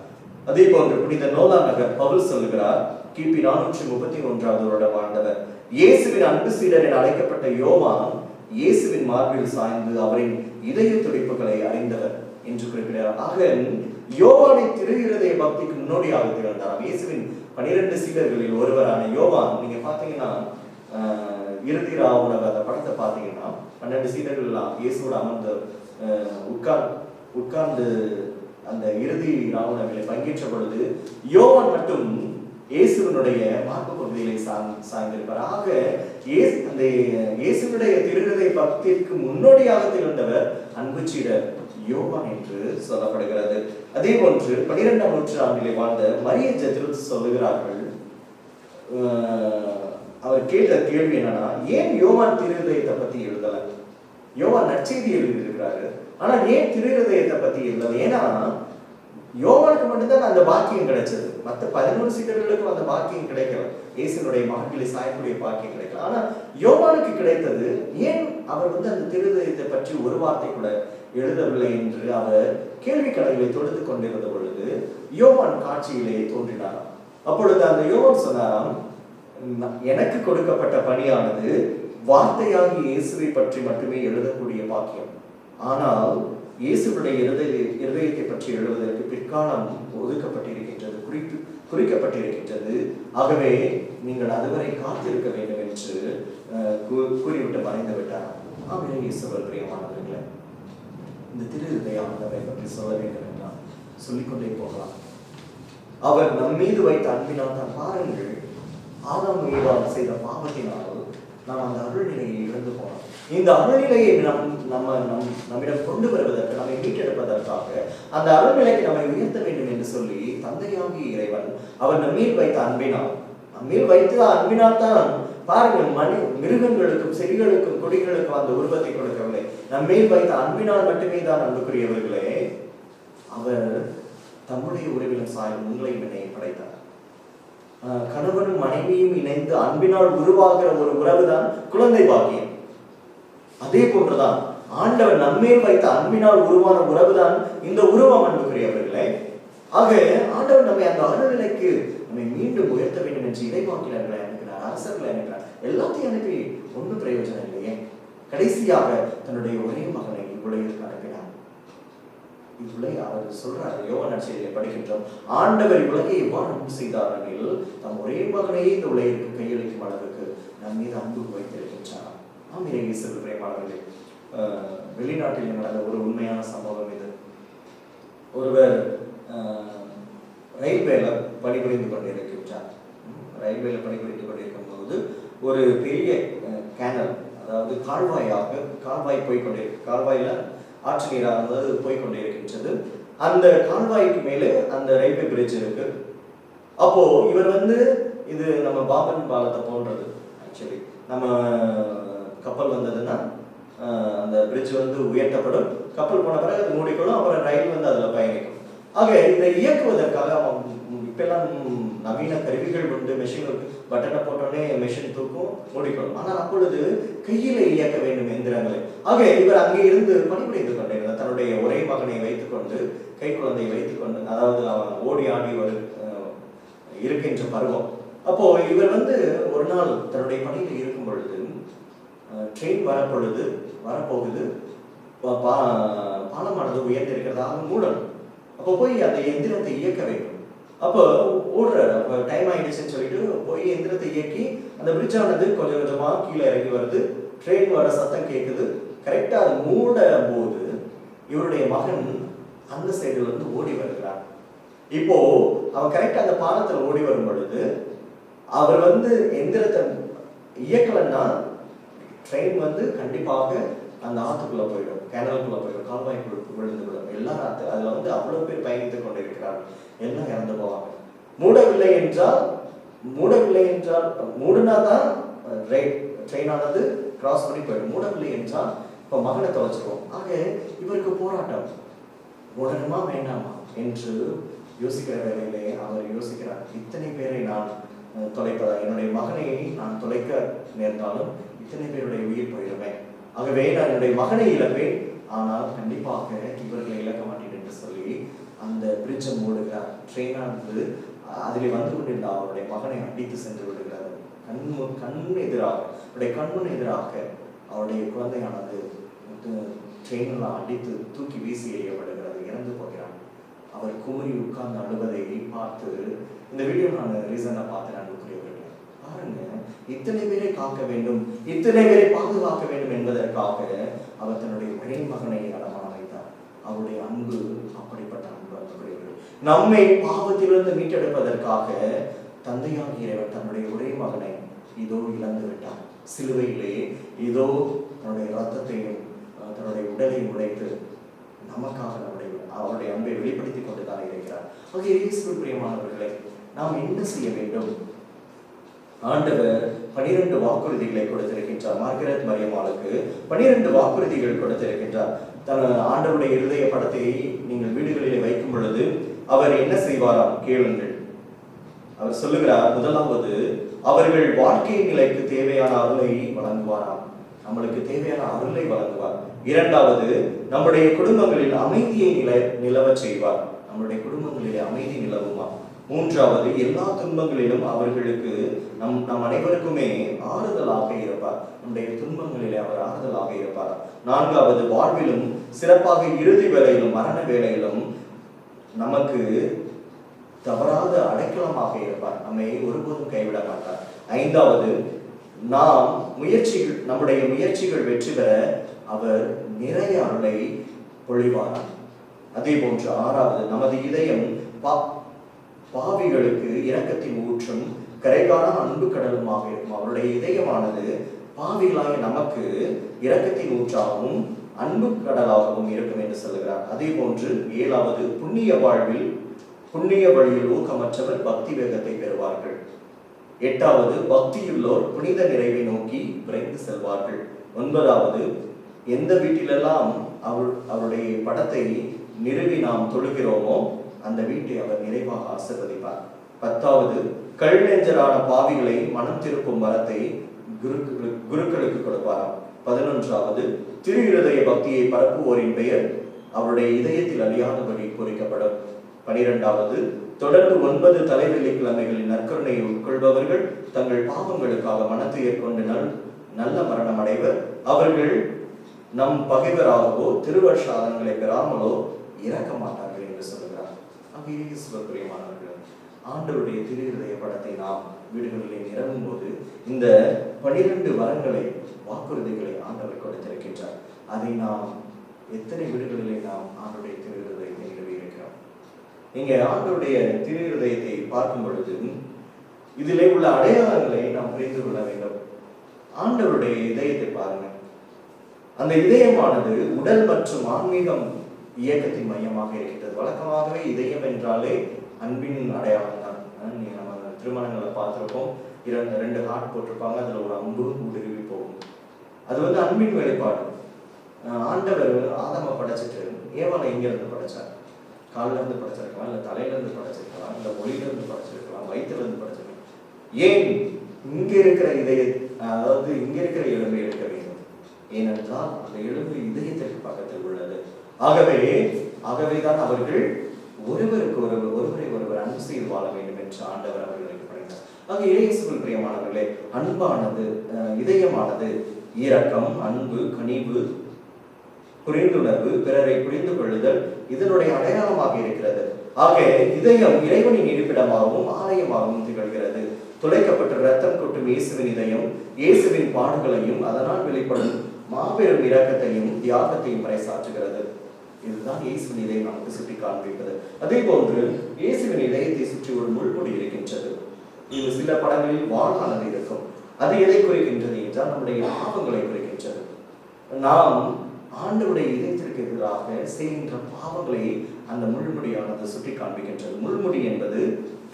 அதே போன்று புனித நோலா நகர் பவுல் சொல்லுகிறார், கிபி 431 வாழ்ந்தவர். இயேசுவின் அன்பு சீடர் என அழைக்கப்பட்ட யோவான் இயேசுவின் மார்பில் சாய்ந்து அவரின் இதய துடிப்புகளை அறிந்தவர் என்று குறிப்பிடுகிறார். ஆக யோவானை திரு இருதய பக்திக்கு முன்னோடியாக திகழ்ந்தார். இயேசுவின் 12 சீடர்களில் ஒருவரான யோவான், நீங்க பாத்தீங்கன்னா இறுதி ராவுணர் அந்த படத்தை பாத்தீங்கன்னா 12 சீடர்கள் இயேசுவோட அமர்ந்து உட்கார்ந்து அந்த இறுதி ராவுணர்களை பங்கேற்ற பொழுது யோவான் மட்டும் இயேசுவினுடைய மார்பு பகுதியிலே சாய்ந்திருப்பார். ஆக அந்த இயேசுவினுடைய திருஹிருதய பக்திக்கு முன்னோடியாக திகழ்ந்தவர் அன்பு சீடர் யோவான் என்று சொல்லப்படுகிறது. அதே போன்று 12ஆம் நூற்றாண்டிலே வாழ்ந்த மரிய ஜெத்ருத் சொல்லுகிறார்கள், அவர் கேட்ட கேள்வி என்னன்னா, ஏன் யோவான் திருஹிருதயத்தை பத்தி எழுதல? யோவான் நற்செய்தி எழுதியிருக்கிறாரு, ஆனா ஏன் திருஹிருதயத்தை பத்தி எழுதல? ஏன்னா யோவானுக்கு மட்டும்தான் அந்த பாக்கியம் கிடைச்சது. மற்ற 11 சீடர்களுக்கும் அந்த பாக்கியம் கிடைக்கல. இயேசுனுடைய மகன்களை சாயக்கூடிய பாக்கியம் கிடைக்கல. ஆனா யோவானுக்கு கிடைத்தது. ஏன் அவர் அந்த திருஹிருதயத்தை பற்றி ஒரு வார்த்தை கூட எழுதவில்லை என்று அவர் கேள்வி கடலை தொடுத்து கொண்டிருந்த பொழுது யோவான் காட்சியிலே தோன்றினாராம். அப்பொழுது அந்த யோவான் சொன்னாராம், எனக்கு கொடுக்கப்பட்ட பணியானது வார்த்தையாகி இயேசுவை பற்றி மட்டுமே எழுதக்கூடிய பாக்கியம். ஆனால் இயேசுடைய இருதயத்தை பற்றி எழுதுவதற்கு பிற்காலம் ஒதுக்கப்பட்டிருக்கின்றது, குறிக்கப்பட்டிருக்கின்றது. ஆகவே நீங்கள் அதுவரை காத்திருக்க வேண்டும் என்று கூறிவிட்டு மறைந்து விட்டார். ஆகவே இயேசுவர் பிரியமானவர்களே, இந்த திருஹிருதயானவரை பற்றி சொல்ல வேண்டும் என்றால் சொல்லிக்கொண்டே போகலாம். அவர் நம் மீது வைத்த அன்பினால் தான் பாருங்கள், ஆதாம் ஏவாள் செய்த பாவத்தினால் நாம் அந்த அருள்நிலையை இழந்து போனோம். இந்த அருள்நிலையை நம்மிடம் கொண்டு வருவதற்கு, நம்மை மீட்டெடுப்பதற்காக அந்த அருள்நிலைக்கு நம்மை உயர்த்த வேண்டும் என்று சொல்லி தந்தையாகிய இறைவன் அவர் நம்மீள் வைத்த அன்பினால், நம்மீள் வைத்த அன்பினால் தான் பாருங்கள், மிருகங்களுக்கும் செடிகளுக்கும் கொடிகளுக்கும் அந்த உருவத்தை கொடுக்கவில்லை. நம்மீள் வைத்த அன்பினால் மட்டுமே தான் அன்புக்குரியவர்களே அவர் தம்முடைய உறவிலும் சாயும் உங்களையும் என்னையும் படைத்தார். கணவனும் மனைவியும் இணைந்து அன்பினால் உருவாகிற ஒரு உறவுதான் குழந்தை பாக்கியம். அதே போன்றுதான் ஆண்டவர் நம்மேல் வைத்த அன்பினால் உருவான உறவுதான் இந்த உருவம், அன்புக்குரியவர்களே. ஆக ஆண்டவர் நம்மை அந்த அருள்நிலைக்கு நம்மை மீண்டும் உயர்த்த வேண்டும் என்று இறைவாக்கினர்களை அனுப்பினார், அரசர்களை அனுப்பினார். எல்லாத்தையும் அனுப்பி ஒன்றும் பிரயோஜனம் இல்லையே. கடைசியாக தன்னுடைய ஒரே மகனை இவ்வுலகிற்கு அனுப்பினார். இவ்வுலகை அவர் சொல்றார், யோவான் நற்செய்தியை படிக்கின்றோம், ஆண்டவர் இவ்வுலகை எவ்வாறு அன்பு செய்தார் எனில் தம் ஒரே மகனையே இந்த உலகிற்கு கையளிக்கும் அளவுக்கு நம் மீது அன்பு வைத்திருக்கின்றார். பிரேமாளர்களே, வெளிநாட்டில் நடந்த ஒரு உண்மையான சம்பவம் இது. ஒருவர் ரயில்வேல பணிபுரிந்து கொண்டிருக்கின்றார். ரயில்வேல பணிபுரிந்து கொண்டிருக்கும் போது ஒரு பெரிய கேனல், அதாவது கால்வாய் போய்கொண்டிருக்கு, கால்வாயில ஆற்று நீரானது போய்கொண்டிருக்கின்றது. அந்த கால்வாய்க்கு மேலே அந்த ரயில்வே பிரிட்ஜ் இருக்கு. அப்போ இவர் இது நம்ம பாபன் பாலத்தை போன்றது. ஆக்சுவலி நம்ம கப்பல் வந்ததுன்னா அந்த பிரிட்ஜ் உயர்த்தப்படும், கப்பல் போன பிறகு அது மூடிக்கொள்ளும், அப்புறம் ரயில் அதில் பயணிக்கும். ஆக இதை இயக்குவதற்காக இப்பெல்லாம் நவீன கருவிகள் உண்டு, மெஷின் பட்டனை போட்டோடனே மெஷின் தூக்கும், மூடிக்கொள்ளும். ஆனால் அப்பொழுது கையில இயக்க வேண்டும் எந்திரங்களை. ஆக இவர் அங்கே இருந்து பணிபுரிந்து கொண்டிருந்தார். தன்னுடைய ஒரே மகனை வைத்துக்கொண்டு, கை குழந்தையை வைத்துக்கொண்டு, அதாவது அவன் ஓடி ஆடி இருக்கின்ற பருவம். அப்போ இவர் ஒரு நாள் தன்னுடைய பணியில் இருக்கும் பொழுது ட்ரெயின் வரப்போகுது, பாலமானது உயர்ந்திருக்கிறதாக மூடணும். அப்போ போய் அந்த எந்திரத்தை இயக்க வேண்டும். அப்போ டைம் ஆயிடுச்சுன்னு சொல்லிட்டு போய் எந்திரத்தை இயக்கி அந்த பிரிட்ஜ் ஆனது கொஞ்சம் கொஞ்சமா கீழே இறங்கி வருது. ட்ரெயின் வர சத்தம் கேட்குது. கரெக்டா அது மூட போது இவருடைய மகன் அந்த சைடுல இருந்து ஓடி வருகிறார். இப்போ அவன் கரெக்டா அந்த பாலத்தில் ஓடி வரும் பொழுது அவர் எந்திரத்தை இயக்கலன்னா ட்ரெயின் கண்டிப்பாக அந்த ஆற்றுக்குள்ள போயிடும், கேனலுக்குள்ள போயிடும், கால்வாய்க்குள்ள விழுந்து விடும். எல்லாரும் அதுல அவ்வளவு பேர் பயணித்துக் கொண்டிருக்கிறார்கள், எல்லாம் இறந்து போவாங்க. மூடவில்லை என்றால் மூடினாதான் ட்ரெயினானது கிராஸ் பண்ணி போயிடும். மூடவில்லை என்றால் இப்போ மகனை தொலைச்சிருவோம். ஆக இவருக்கு போராட்டம், உடனுமா வேண்டாமா என்று யோசிக்கிற வேலையிலே அவர் யோசிக்கிறார், இத்தனை பேரை நான் தொலைப்பதா, என்னுடைய மகனை நான் தொலைக்க நேர்ந்தாலும் இத்தனை பேருடைய உயிர் போயிடுவேன், ஆகவே நான் என்னுடைய மகனை இழப்பேன், ஆனால் கண்டிப்பாக இவர்களை இழக்க மாட்டேன் என்று சொல்லி அந்த பிரிட்ஜை மூடுகிறார். ட்ரெயினானது அதிலே வந்து கொண்டிருந்த அவருடைய மகனை அடித்து சென்று விடுகிறது. கண் எதிராக, அவருடைய கண்முன் எதிராக அவருடைய குழந்தையானது ட்ரெயினில் அடித்து தூக்கி வீசி எறியப்படுகிறது, இறந்து போகிறார். அவர் குமரி உட்கார்ந்து அழுவதை பார்த்து, இந்த வீடியோ நான் ரீசனாக பார்த்தேன் அன்புக்குரியவர்களே. பாருங்க, இத்தனை பேரை காக்க வேண்டும், இத்தனை பேரை பாதுகாக்க வேண்டும் என்பதற்காக அவர் தன்னுடைய ஒரே மகனை அடமான வைத்தார். அவருடைய அன்பு அப்படிப்பட்ட அன்பு அன்புக்குரியவர்கள். நம்மை பாவத்திலிருந்து மீட்டெடுப்பதற்காக தந்தையாகிய இறைவன் தன்னுடைய ஒரே மகனை இதோ இழந்து விட்டார். சிலுவையிலே இதோ தன்னுடைய ரத்தத்தையும் தன்னுடைய உடலையும் உடைத்து நமக்காக அவருடைய அன்பை வெளிப்படுத்திக் கொண்டுதான் இருக்கிறார். இயேசுவில் பிரியமானவர்களே, நாம் என்ன செய்ய வேண்டும்? ஆண்டவர் 12 வாக்குறுதிகளை கொடுத்திருக்கின்றார். மார்கரெட் மரியம்மாளுக்கு 12 வாக்குறுதிகள் கொடுத்திருக்கின்றார். ஆண்டவருடைய இருதய படத்தை நீங்கள் வீடுகளிலே வைக்கும் பொழுது அவர் என்ன செய்வாராம் கேளுங்கள். அவர் சொல்லுகிறார், முதலாவது அவர்கள் வாழ்க்கை நிலைக்கு தேவையான அருளை வழங்குவாராம். நம்மளுக்கு தேவையான அருளை வழங்குவார். இரண்டாவது, நம்முடைய குடும்பங்களில் அமைதியை நிலவ செய்வார். நம்முடைய குடும்பங்களிலே அமைதி நிலவுமா. மூன்றாவது, எல்லா துன்பங்களிலும் அவர்களுக்கு நம் அனைவருக்குமே ஆறுதலாக இருப்பார். நம்முடைய துன்பங்களிலே அவர் ஆறுதலாக இருப்பார். நான்காவது, வாழ்விலும் சிறப்பாக இறுதி வேளையிலும் மரண வேளையிலும் நமக்கு தவறாத அடைக்கலமாக இருப்பார். நம்மை ஒருபோதும் கைவிட மாட்டார். ஐந்தாவது, நம்முடைய முயற்சிகள் வெற்றி பெற அவர் நிறைய அருளை பொழிவாராம். அதே போன்று ஆறாவது, நமது இதயம் பாவிகளுக்கு இரக்கத்தின் ஊற்றும் கரைகான அன்பு கடலுமாக இருக்கும். அவருடைய இதயமானது பாவிகளாக நமக்கு இரக்கத்தின் ஊற்றாகவும் அன்பு கடலாகவும் இருக்கும் என்று சொல்லுகிறார். அதே போன்று ஏழாவது, புண்ணிய வழியில் ஊக்கமற்றவர் பக்தி வேகத்தை பெறுவார்கள். எட்டாவது, பக்தியுள்ளோர் புனித நிறைவை நோக்கி விரைந்து செல்வார்கள். ஒன்பதாவது, எந்த வீட்டிலெல்லாம் அவருடைய படத்தை நிறுவி நாம் தொழுகிறோமோ அந்த வீட்டை அவர் நிறைவாக ஆசீர்வதிப்பார். பத்தாவது, கல்நெஞ்சரான பாவிகளை மனம் திருப்பும் வரத்தை குருக்களுக்கு கொடுப்பாராம். 11வது, திரு இருதய பக்தியை பரப்புவோரின் பெயர் அவருடைய இதயத்தில் அழியாதபடி பொறிக்கப்படும். 12வது, தொடர்ந்து 9 தலைவெள்ளிக்கிழமைகளின் நற்கருணையை உட்கொள்பவர்கள் தங்கள் பாவங்களுக்காக மனத்துயர் கொண்டு நல்ல மரணம் அடைவர். அவர்கள் நம் பகைவராகவோ திருவருஷாதனங்களை பெறாமலோ இறக்க மாட்டார்கள் என்று சொல்லுகிறார். பிரியமானவர்கள், ஆண்டவருடைய திரு இருதய படத்தை நாம் வீடுகளிலே நிரவும் போது இந்த 12 வரங்களை வாக்குறுதிகளை ஆண்டவர் கொடுத்திருக்கின்றார். அதை நாம் எத்தனை வீடுகளிலே நாம் ஆண்டவருடைய திரு இருதயத்தை நிறுவி இருக்கிறோம்? நீங்க ஆண்டவருடைய திரு இருதயத்தை பார்க்கும் பொழுது இதிலே உள்ள அடையாளங்களை நாம் புரிந்து கொள்ள வேண்டும். ஆண்டவருடைய இதயத்தை பாருங்க. அந்த இதயமானது உடல் மற்றும் ஆன்மீகம் இயக்கத்தின் மையமாக இருக்கின்றது. வழக்கமாகவே இதயம் என்றாலே அன்பின் அடையாளம் தான். நம்ம திருமணங்களை பார்த்திருப்போம், 2 ஹார்ட் போட்டிருப்பாங்க, அதுல ஒரு அம்பு ஊடுருவி போகும். அது அன்பின் வெளிப்பாடு. ஆண்டவர் ஆதாமை படைச்சிட்டு ஏவாளை எங்க இருந்து படைச்சார்? காலில இருந்து படைச்சிருக்கலாம், இல்ல தலையில இருந்து படைச்சிருக்கலாம், இல்ல மொழியில இருந்து படைச்சிருக்கலாம், வயிற்றுல இருந்து படைச்சிருக்கலாம். ஏன் இங்க இருக்கிற இங்க இருக்கிற எலும்பை எடுக்க வேண்டும்? ஏனென்றால் அந்த எலும்பு இதயத்திற்கு பக்கத்தில் உள்ளது. ஆகவேதான் அவர்கள் ஒருவரை ஒருவர் அன்பு செய்து வாழ வேண்டும் என்று ஆண்டவர் அவர்களுக்கு படைத்தார். இயேசுவில் பிரியமானவர்களே, அன்பானது, இதயமானது இரக்கம், அன்பு, கனிவு, புரிந்துணர்வு, பிறரை புரிந்து கொள்ளுதல் இதனுடைய அடையாளமாக இருக்கிறது. இதயம் இறைவனின் இருப்பிடமாகவும் ஆலயமாகவும் திகழ்கிறது. துளைக்கப்பட்ட ரத்தம் கொட்டும் இயேசுவின் இதயம் இயேசுவின் பாடுகளையும் அதனால் வெளிப்படும் மாபெரும் இரக்கத்தையும் தியாகத்தையும் பறைசாற்றுகிறது. இதுதான் இயேசுவின் இதயம் நமக்கு சுட்டி காண்பிப்பது. அதே போன்று இயேசுவின் இதயத்தை சுற்றி ஒரு முள்முடி இருக்கின்றது. இது சில படங்களில் வாளானது இருக்கும். அது எதை குறிக்கின்றது என்றால் நம்முடைய பாவங்களை குறிக்கின்றது. நாம் ஆண்டவருடைய இதயத்திற்கு எதிராக செய்கின்ற பாவங்களை அந்த முள்முடியானது சுட்டி காண்பிக்கின்றது. முள்முடி என்பது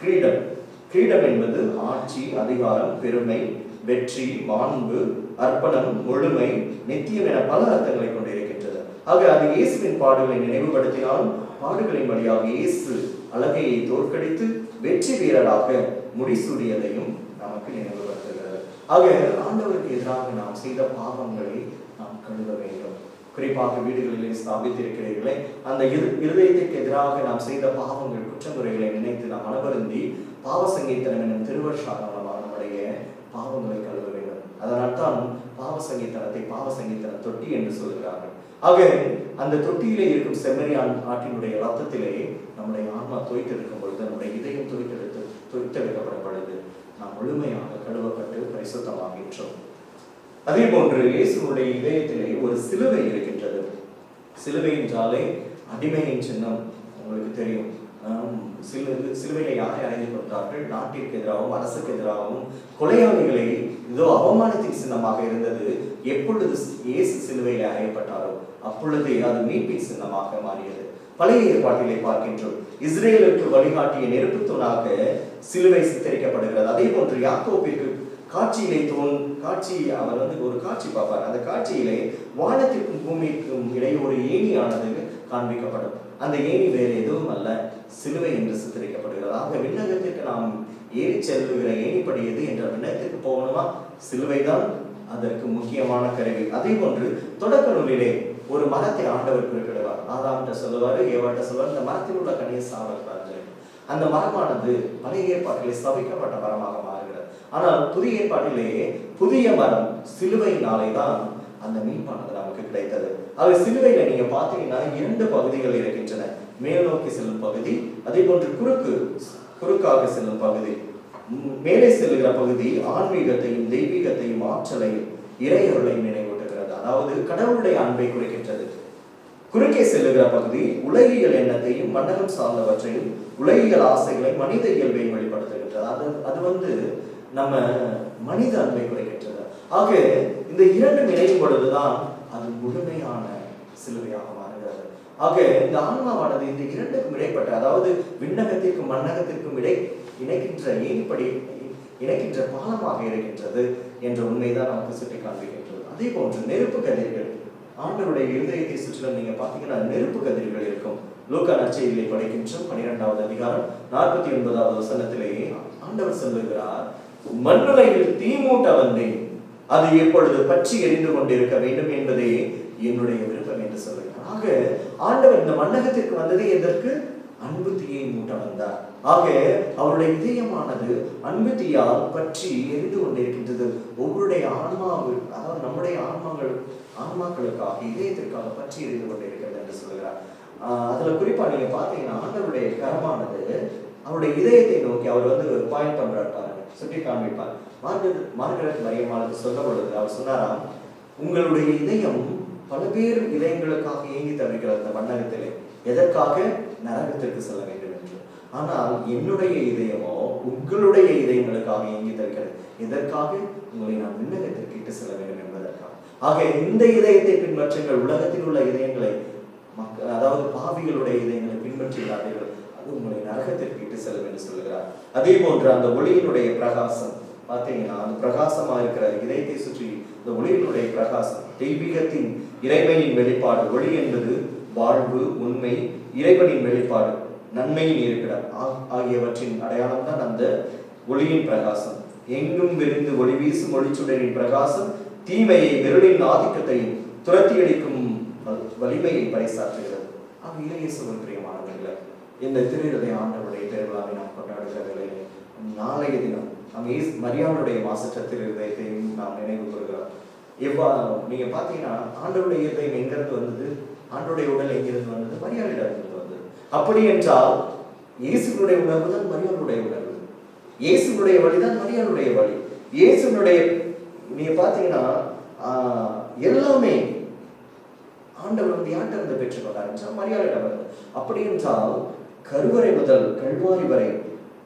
கிரீடம் என்பது ஆட்சி, அதிகாரம், பெருமை, வெற்றி, மாண்பு, அர்ப்பணம், முழுமை, நித்தியம் என பல அர்த்தங்களை கொண்டிருக்கின்றது. ஆக அது இயேசுவின் பாடுகளை நினைவுபடுத்தினாலும் பாடுகளின் வழியாக இயேசு அழகையை தோற்கடித்து வெற்றி வீரராக முடிசூடியதையும் நமக்கு நினைவுபடுத்துகிறது. ஆக ஆண்டவருக்கு எதிராக நாம் செய்த பாவங்களை நாம் கழுவ வேண்டும். குறிப்பாக வீடுகளிலே ஸ்தாபித்திருக்கிறீர்களே, அந்த இருதயத்திற்கு எதிராக நாம் செய்த பாவங்கள், குற்றமுறைகளை நினைத்து நாம் மனவருந்தி பாவ சங்கீதனம் என்னும் திருவருஷாகமாக நம்முடைய பாவங்களை கழுவ வேண்டும். அதனால் தான் பாவ சங்கீதன தொட்டி என்று சொல்கிறார்கள். ஆக அந்த தொட்டியிலே இருக்கும் செம்மறி ஆட்டினுடைய ரத்தத்திலே நம்முடைய ஆன்மா தோய்த்தெடுக்கும் பொழுது, நம்முடைய இதயம் தோய்த்தெடுக்கப்படும் பொழுது நாம் முழுமையாக கழுவப்பட்டு பரிசுத்தமாகின்றோம். அதே போன்று இயேசுடைய இதயத்திலே ஒரு சிலுவை இருக்கின்றது. சிலுவை என்றாலே அடிமையின் சின்னம் உங்களுக்கு தெரியும். சிலுவையை யாரை அடைந்து கொண்டார்கள்? நாட்டிற்கு எதிராகவும் அரசுக்கு எதிராகவும் கொலையாளிகளை இதோ அவமானத்தின் சின்னமாக இருந்தது. எப்பொழுது இயேசு சிலுவையில் அறையப்பட்டாரோ அப்பொழுது அது மீட்பின் சின்னமாக மாறியது. பழைய ஏற்பாட்டிலே பார்க்கின்றோம், இஸ்ரேலுக்கு வழிகாட்டிய நெருப்பு தூணாக சிலுவை சித்தரிக்கப்படுகிறது. அதே போன்று யாக்கோபிற்கு காட்சியிலே அவர் ஒரு காட்சி பார்ப்பார். அந்த காட்சியிலே வானத்திற்கும் பூமிக்கும் இடையே ஒரு ஏணியானது காண்பிக்கப்படும். அந்த ஏணி வேறு எதுவும் அல்ல, சிலுவை என்று சித்தரிக்கப்படுகிறது. ஆக விண்ணகத்திற்கு நாம் ஏறி செல்லுகிற ஏணிப்படி எது என்ற விண்ணகத்திற்கு போகணுமா? சிலுவைதான் அதற்கு முக்கியமான கருவி. அதே போன்று தொடக்க நூலிலே ஒரு மரத்தை ஆண்டவர் குறிப்பிடுவார். ஆதாம்கிட்ட சொல்லுவாரு, ஏவாட்ட சொல்லுவார், இந்த மரத்தில் உள்ள கனியை சாப்பிடக்கூடாது. அந்த மரமானது பழைய ஏற்பாட்டிலே சபிக்கப்பட்ட மரமாக மாறுகிறது. ஆனால் புதிய ஏற்பாட்டிலேயே புதிய மரம் சிலுவையினாலே தான் அந்த மீட்பானது நமக்கு கிடைத்தது. அது சிலுவையில நீங்க பாத்தீங்கன்னா 2 பகுதிகள் இருக்கின்றன. மேல் நோக்கி செல்லும் பகுதி, அதே போன்று குறுக்காக செல்லும் பகுதி. மேலே செல்லுகிற பகுதி ஆன்மீகத்தையும் தெய்வீகத்தையும் ஆற்றலையும் இறையொருளையும் நினைவூட்டுகிறது. அதாவது கடவுளுடைய அன்பை குறிக்கின்றது. குறுக்கே செல்லுகிற பகுதி உலகியல் எண்ணத்தையும் மண்டலம் சார்ந்தவற்றையும் உலகியல் ஆசைகளை மனித இயல்பையும் வெளிப்படுத்துகின்றது. அது நம்ம மனித அன்பை குறைக்கின்றது. ஆக இந்த 2 இணையும் பொழுதுதான் அது முழுமையான சிலுவையாக மாறுகிறது. ஆக இந்த ஆன்மாவானது இந்த 2க்கும் இடைப்பட்ட, அதாவது விண்ணகத்திற்கும் மண்ணகத்திற்கும் இணைக்கின்ற பாலமாக இருக்கின்றது என்ற உண்மைதான் நமக்கு சுட்டி காண்பிக்கின்றது. அதே போன்று நெருப்பு கதிர்கள், ஆண்டவருடைய இருதயத்தை சுற்றிலும் நீங்க பாத்தீங்கன்னா நெருப்பு கதிர்கள் இருக்கும். லூக்கா நற்செய்தியிலே படிக்கின்றோம் 12வது அதிகாரம் 49வது வசனத்திலேயே ஆண்டவர் சொல்லுகிறார், மண்ணுலகில் தீமூட்ட வந்தேன், அது எப்பொழுது பற்றி எரிந்து கொண்டிருக்க வேண்டும் என்பதே என்னுடைய விருப்பம் என்று சொல்லுகிறார். ஆக ஆண்டவர் இந்த மண்ணகத்திற்கு வந்ததே எதற்கு? அன்பு தீயை மூட்ட வந்தார். ஆக அவருடைய இதயமானது அன்பு தீயால் பற்றி எரிந்து கொண்டிருக்கின்றது. ஒவ்வொருடைய ஆன்மாவில், அதாவது நம்முடைய ஆன்மாக்களுக்காக இதயத்திற்காக பற்றி எரிந்து கொண்டிருக்கிறது என்று சொல்லுகிறார். அதுல குறிப்பா நீங்க பாத்தீங்கன்னா ஆண்டவருடைய கரமானது அவருடைய இதயத்தை நோக்கி அவர் பாயிண்ட் பண்றாரு பாருங்க, சுட்டி காண்பிப்பார். மார்கரெட் மரியம்மாளுக்கு சொல்ல பொழுது அவர் சொன்னாராம், உங்களுடைய இதயம் பல பேர் இதயங்களுக்காக ஏங்கி தவிக்கிறது அந்த மண்ணகத்திலே. எதற்காக? நரகத்திற்கு செல்ல வேண்டும் என்று. ஆனால் என்னுடைய இதயமோ உங்களுடைய இதயங்களுக்காக ஏங்கி தவிக்கிறது. எதற்காக? உங்களை நான் விண்ணகத்திற்கு இட்டு செல்ல வேண்டும் என்பதற்காக. ஆக இந்த இதயத்தை பின்பற்றுங்கள். உலகத்தில் உள்ள இதயங்களை, அதாவது பாவிகளுடைய இதயங்களை பின்பற்றுகிறார்கள், அது உங்களை நரகத்திற்கு இட்டு செல்லும் என்று சொல்லுகிறார். அதே போன்று அந்த ஒளியினுடைய பிரகாசம் பார்த்தீங்கன்னா, அந்த பிரகாசமா இருக்கிற இதயத்தை சுற்றி இந்த ஒளியினுடைய பிரகாசம் தெய்வீகத்தின் இறைமையின் வெளிப்பாடு. ஒளி என்பது வாழ்வு, உண்மை, இறைவனின் வெளிப்பாடு, நன்மையின் இருப்பிடம் ஆகியவற்றின் அடையாளம் தான் அந்த ஒளியின் பிரகாசம். எங்கும் விரிந்து ஒளி வீசும் ஒளிச்சுடரின் பிரகாசம் தீமையை, விரலின் ஆதிக்கத்தையும் துரத்தி அடிக்கும் வலிமையை பறைசாற்றுகிறது. ஆக இயேசுவின் பிரியமானவர்களே, இந்த திருவிழா ஆண்டவருடைய திருவிழாவை நாம் கொண்டாடுகிற வேளையில் நாளைய தினம் நாம் மரியாளுடைய மாசற்ற திருவிழத்தையும் நாம் நினைவு கூறுகிறோம். நீங்க பாத்தீங்கன்னா ஆண்டவருடைய இதயம் எங்கிருந்து வந்தது? ஆண்டவருடைய உடல் எங்கிருந்து வந்தது? மரியாளிடம் இருந்து வந்தது. அப்படி என்றால் இயேசுனுடைய உணர்வு தான் மரியாளுடைய உணர்வு, இயேசுனுடைய வழிதான் மரியாளுடைய வழி. இயேசுனுடைய நீங்க பாத்தீங்கன்னா எல்லாமே ஆண்டவர் யார்கிட்ட பெற்றுக்கொண்டார் என்றால் மரியாளிடம் வந்தது. அப்படி என்றால் கருவறை முதல் கல்வாரி வரை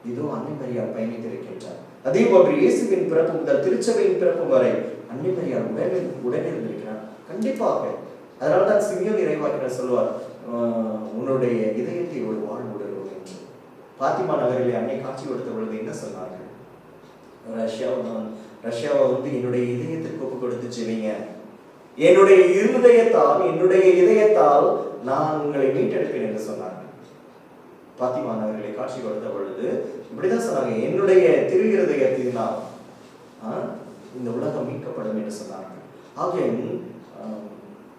இதோ அன்னை மரியாள் பயணித்திருக்கின்றார். அதே போன்று இயேசுவின் பிறப்பு முதல் திருச்சபையின் பிறப்பு வரை அன்னை மரியாள் உடனிருந்திருக்கிறார். கண்டிப்பாக. அதனால்தான் சிமியோன் இறைவாக்கினர் சொல்வார், உன்னுடைய இதயத்தை ஒரு வாழ்வுடன் என்று. பாத்திமா நகரிலே அன்னை காட்சி கொடுத்த பொழுது என்ன சொன்னார்கள்? ரஷ்யா ரஷ்யாவை வந்து என்னுடைய இதயத்திற்கு ஒப்பு கொடுத்து ஜெபிங்க. என்னுடைய இதயத்தால் நான் உங்களை மீட்டெடுப்பேன் என்று சொன்னாங்க. பாத்திமா நகர்களை காட்சி கொடுத்த பொழுது இப்படிதான் சொன்னாங்க, என்னுடைய திரு இருதயத்தினால் இந்த உலகம் மீட்கப்படும் என்று சொன்னாங்க. ஆக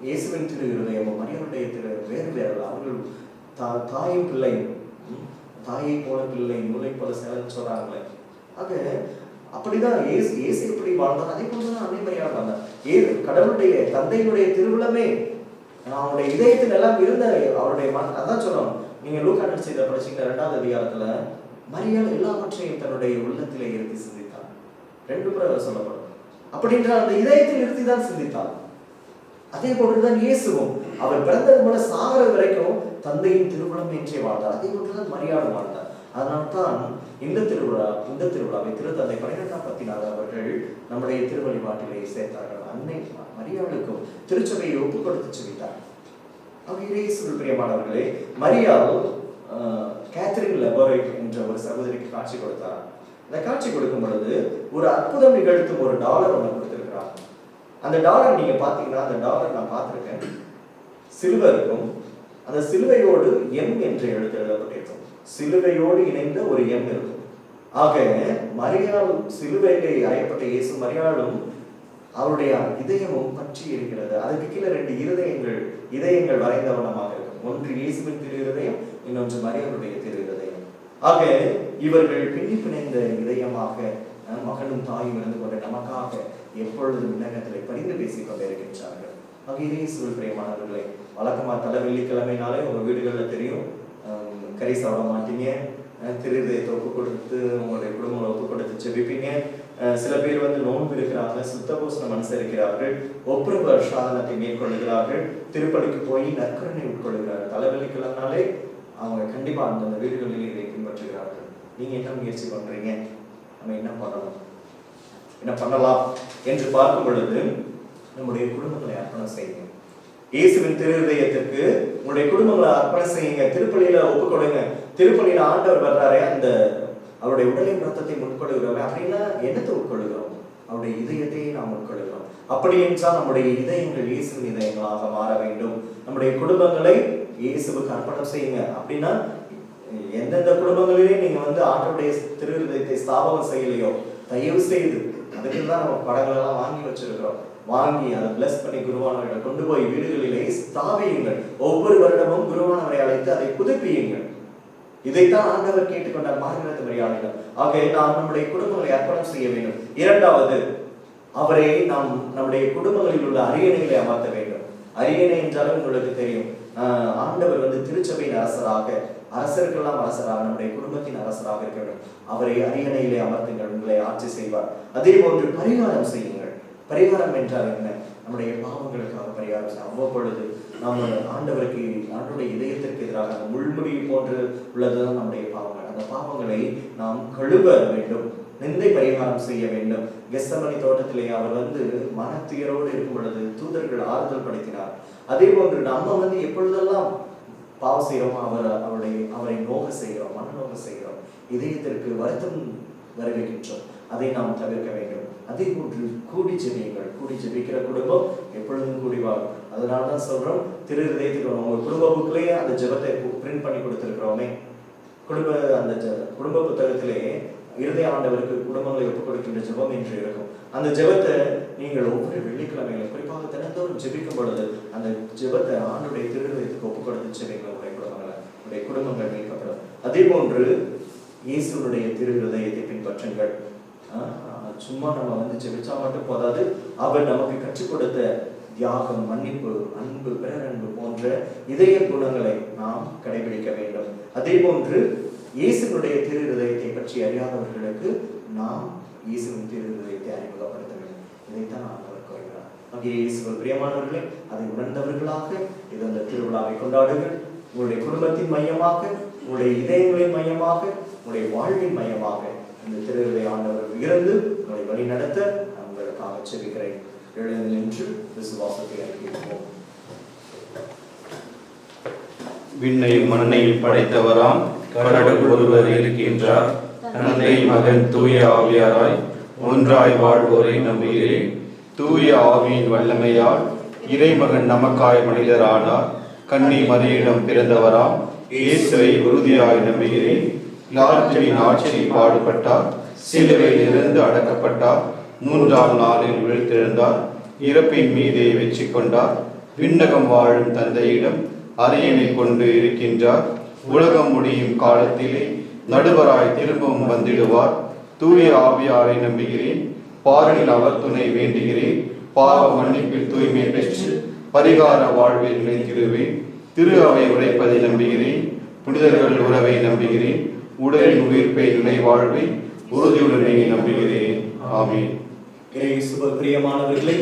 இயேசுவின் திரு இருதயமும் மரியாளுடைய திரு வேறு வேறு. அவர்கள் தாயும் பிள்ளையும், தாயை போல பிள்ளை நூலை போல சேலம் சொல்றாங்களே. ஆக அப்படிதான் இயேசு எப்படி வாழ்ந்தார், அதே போலதான் அன்னை மரியாள் வாழ்ந்தார். கடவுளுடைய தந்தையினுடைய திருவுளமே அவனுடைய இதயத்தில் எல்லாம் இருந்த அவருடைய அதான் சொல்றோம். நீங்க லூக்கா நற்செய்தியில படிச்சீங்க 2வது அதிகாரத்துல மரியாள் எல்லாவற்றையும் தன்னுடைய உள்ளத்திலே இருத்தி சிந்தித்தார். 2 முறை சொல்லப்படும். அப்படின்ற அந்த இதயத்தில் இருத்தி தான் சிந்தித்தார். அதே போன்றுதான் இயேசுவும் அவர் பிறந்தது முதல் சாகர வரைக்கும் தந்தையின் திருவுளம் என்றே வாழ்ந்தார். அதே போன்றுதான் மரியாள் வாழ்ந்தார். அதனால்தான் இந்த திருவிழாவை திருத்தந்தை 12ஆம் பத்தினார் அவர்கள் நம்முடைய திருவழிபாட்டிலே சேர்த்தார்கள். அன்னை மரியாளுக்கும் திருச்சபையை ஒப்பு கொடுத்து செவித்தார். இயேசுவில் பிரியமானவர்களே, மரியாள் கேத்ரின் லெபரைட் என்ற ஒரு சகோதரிக்கு காட்சி கொடுத்தார். அந்த காட்சி கொடுக்கும் பொழுது ஒரு அற்புதம் நிகழ்த்தும் ஒரு டாலர் ஒன்று கொடுத்திருக்கிறார். அந்த டாலர் நீங்க பாத்தீங்கன்னா, அந்த டாலர் நான் பார்த்திருக்கேன், சிலுவை இருக்கும். அந்த சிலுவையோடு எம் என்று எழுத்து எழுதப்பட்டிருக்கும். சிலுவையோடு இணைந்த ஒரு எம் இருக்கும். ஆக மரியாள் சிலுவையிலே அறையப்பட்ட இயேசு மரியாளும் அவருடைய இதயமும் பற்றி இருக்கிறது. அதுக்கு கீழே 2 இதயங்கள் வரைந்த வண்ணமாக இருக்கும். ஒன்று இயேசுவின் திரு இருதயம், இன்னொன்று மரியாளுடைய திரு இருதயம். ஆக இவர்கள் பின்னி பிணைந்த இதயமாக மகனும் தாயும் இருந்து கொண்ட நமக்காக எப்பொழுதும் விண்ணகத்திலே பரிந்து பேசிக் கொண்டிருக்கின்றார்கள். ஆக இயேசுவில் பிரியமானவர்களே, வழக்கமா வெள்ளிக்கிழமைனாலே உங்க வீடுகள்ல தெரியும், கறி சாப்பிட மாட்டீங்க, திரு இதயத்தை ஒப்பு கொடுத்து உங்களுடைய குடும்பங்களை ஒப்பு கொடுத்து செபிப்பீங்க. சில பேர் வந்து நோன்பு இருக்கிறாங்க, சுத்தபூசணம் அனுசரிக்கிறார்கள், ஒப்புரவு சாதனத்தை மேற்கொள்ளுகிறார்கள், திருப்பலிக்கு போய் நற்கருணை உட்கொள்கிறார்கள். வெள்ளிக்கிழமைனாலே அவங்க கண்டிப்பா அந்த வீடுகளில் இதை பின்பற்றுகிறார்கள். நீங்க என்ன முயற்சி பண்றீங்க? நம்ம என்ன பண்ணலாம் என்று பார்க்கும் பொழுது நம்முடைய குடும்பங்களை அர்ப்பணம் செய்யுங்க. இயேசுவின் திரு இதயத்திற்கு உங்களுடைய குடும்பங்களை அர்ப்பணம் செய்யுங்க. திருப்பலியில ஒப்பு கொடுங்க. திருப்பலியில ஆண்டவர் வர்றாரே, அந்த அவருடைய உடலின் ரத்தத்தை உட்கொள்கிறோம் அப்படின்னா என்னத்தை உட்கொள்கிறோம்? அவருடைய இதயத்தையே நாம் உட்கொள்கிறோம். அப்படி என்றால் நம்முடைய இதயங்கள் இயேசுவின் இதயங்களாக மாற வேண்டும். நம்முடைய குடும்பங்களை இயேசுவுக்கு அர்ப்பணம் செய்யுங்க. அப்படின்னா எந்தெந்த குடும்பங்களிலே நீங்க வந்து ஆண்டவருடைய திரு இதயத்தை ஸ்தாபனம் செய்யலையோ, தயவு செய்து, அதுக்கு தான் நம்ம படங்கள் எல்லாம் வாங்கி வச்சிருக்கிறோம், வாங்கி அதை பிளஸ் பண்ணி குருவானவர்களை கொண்டு போய் வீடுகளிலே ஸ்தாபியுங்கள். ஒவ்வொரு வருடமும் குருவானவரை அழைத்து அதை புதுப்பியுங்கள். இதைத்தான் ஆண்டவர் கேட்டுக்கொண்டார் மார்கரெத் மரியாளிடம். ஆக நாம் நம்முடைய குடும்பங்களை அர்ப்பணம் செய்ய வேண்டும். 2வது, அவரை நாம் நம்முடைய குடும்பங்களில் உள்ள அரியணைகளை அமர்த்த வேண்டும். அரியணை என்றாலும் உங்களுக்கு தெரியும், ஆண்டவர் வந்து திருச்சபையின் அரசராக, அரசருக்கெல்லாம் அரசராக, நம்முடைய குடும்பத்தின் அரசராக இருக்க வேண்டும். அவரை அரியணையிலே அமர்த்துங்கள், உங்களை ஆட்சி செய்வார். அதே போன்று பரிகாரம் செய்யுங்கள். பரிகாரம் என்றால் என்ன? நம்முடைய பாவங்களுக்காக பரிகாரம் செய்ய. அவ்வப்பொழுது நாம் ஆண்டவருக்கு, ஆண்டவருடைய இதயத்திற்கு எதிராக அந்த முள்முடி போன்று உள்ளதுதான் நம்முடைய பாவங்கள். அந்த பாவங்களை நாம் கழுவ வேண்டும், நிந்தை பரிகாரம் செய்ய வேண்டும். கெத்செமனி தோட்டத்திலே அவர் வந்து மனத்துயரோடு இருக்கும் பொழுது தூதர்கள் ஆறுதல் படுத்தினார். அதே போன்று நம்ம வந்து எப்பொழுதெல்லாம் பாவம் செய்கிறோமோ அவரை நோக செய்கிறோம், மனநோக செய்கிறோம், இதயத்திற்கு வருத்தம் வரவேற்கின்றோம். அதை நாம் தவிர்க்க வேண்டும். அதே போன்று கூடி ஜெபியுங்கள். கூடி ஜெபிக்கிற குடும்பம் எப்பொழுதும் கூடிவார். அதனாலதான் சொல்றோம், திரு இதயத்துக்கு உங்க குடும்ப புக்லயே அந்த ஜெபத்தை பிரிண்ட் பண்ணி கொடுத்திருக்கிறோமே. அந்த குடும்ப புத்தகத்திலே இருதய ஆண்டவருக்கு குடும்பங்களை ஒப்புக் கொடுக்கின்ற ஜெபம் என்று இருக்கும். அந்த ஜெபத்தை நீங்கள் ஒவ்வொரு வெள்ளிக்கிழமையிலும் குறிப்பாக தினந்தோறும் ஜெபிக்கும் பொழுது அந்த ஜெபத்தை ஆண்டுடைய திரு இதயத்துக்கு ஒப்புக் கொடுத்து ஜெபிங்கள். உடைய குடும்பங்கள் மீட்கப்படும். அதே போன்று இயேசுடைய திரு இதயத்தை பின்பற்றுங்கள். சும்மா நம்ம வந்து ஜெபிச்சா மட்டும் போதாது, அவர் நமக்கு கற்றுக் கொடுத்த தியாகம், மன்னிப்பு, அன்பு, பேரன்பு போன்ற இதய குணங்களை நாம் கடைபிடிக்க வேண்டும். அதே போன்று இயேசுடைய திரு இதயத்தை பற்றி அறியாதவர்களுக்கு நாம் இயேசுவின் திரு இதயத்தை அறிமுகப்படுத்த வேண்டும். இதைத்தான் ஆண்டவர் கூறுகிறார். அங்கே இயேசுவில் பிரியமானவர்களே, அதை உணர்ந்தவர்களாக இது அந்த திருவிழாவை கொண்டாடுங்கள். உங்களுடைய குடும்பத்தின் மையமாக, உங்களுடைய இதயங்களின் மையமாக, உங்களுடைய வாழ்வின் மையமாக இந்த திரு இதய ஆண்டவர் இருந்து உங்களை வழி நடத்த நான் உங்களுக்காக செபிக்கிறேன். எழுந்து நின்று விசுவாசத்தை அறிவிப்போம். விண்ணையும் மண்ணையும் படைத்தவராம் கடவுள் ஒருவர் இருக்கின்றார். தந்தை, மகன், தூய ஆவியாராய் ஒன்றாய் வாழ்வோரை நம்புகிறேன். தூய ஆவியின் வல்லமையால் இறைமகன் நமக்காய் மனிதரானார். கன்னி மரியிடம் பிறந்தவராம் இயேசுவை உறுதியாய் நம்புகிறேன். லார்ஜுவின் ஆட்சியில் பாடுபட்டார், சிலுவையில் இருந்து அடக்கப்பட்டார், 3ஆம் நாளில் விழுத்தெழுந்தார், இறப்பின் மீதே வெற்றி கொண்டார், விண்ணகம் வாழும் தந்தையிடம் அரியணை கொண்டு இருக்கின்றார், உலகம் முடியும் காலத்திலே நடுவராய் திரும்பவும் வந்திடுவார். தூய ஆவியாரை நம்புகிறேன், பாரில் அவர் துணை வேண்டுகிறேன், பாவ மன்னிப்பில் தூய்மை பெற்று பரிகார வாழ்வில் நிலைத்திடுவேன். திரு அவை உரைப்பதை நம்புகிறேன், புனிதர்கள் உறவை நம்புகிறேன், உடலின் உயிர்ப்பை நிலை வாழ்வை உறுதியுடனே நம்புகிறேன். ஆமென். இயேசுவில் பிரியமானவர்களே,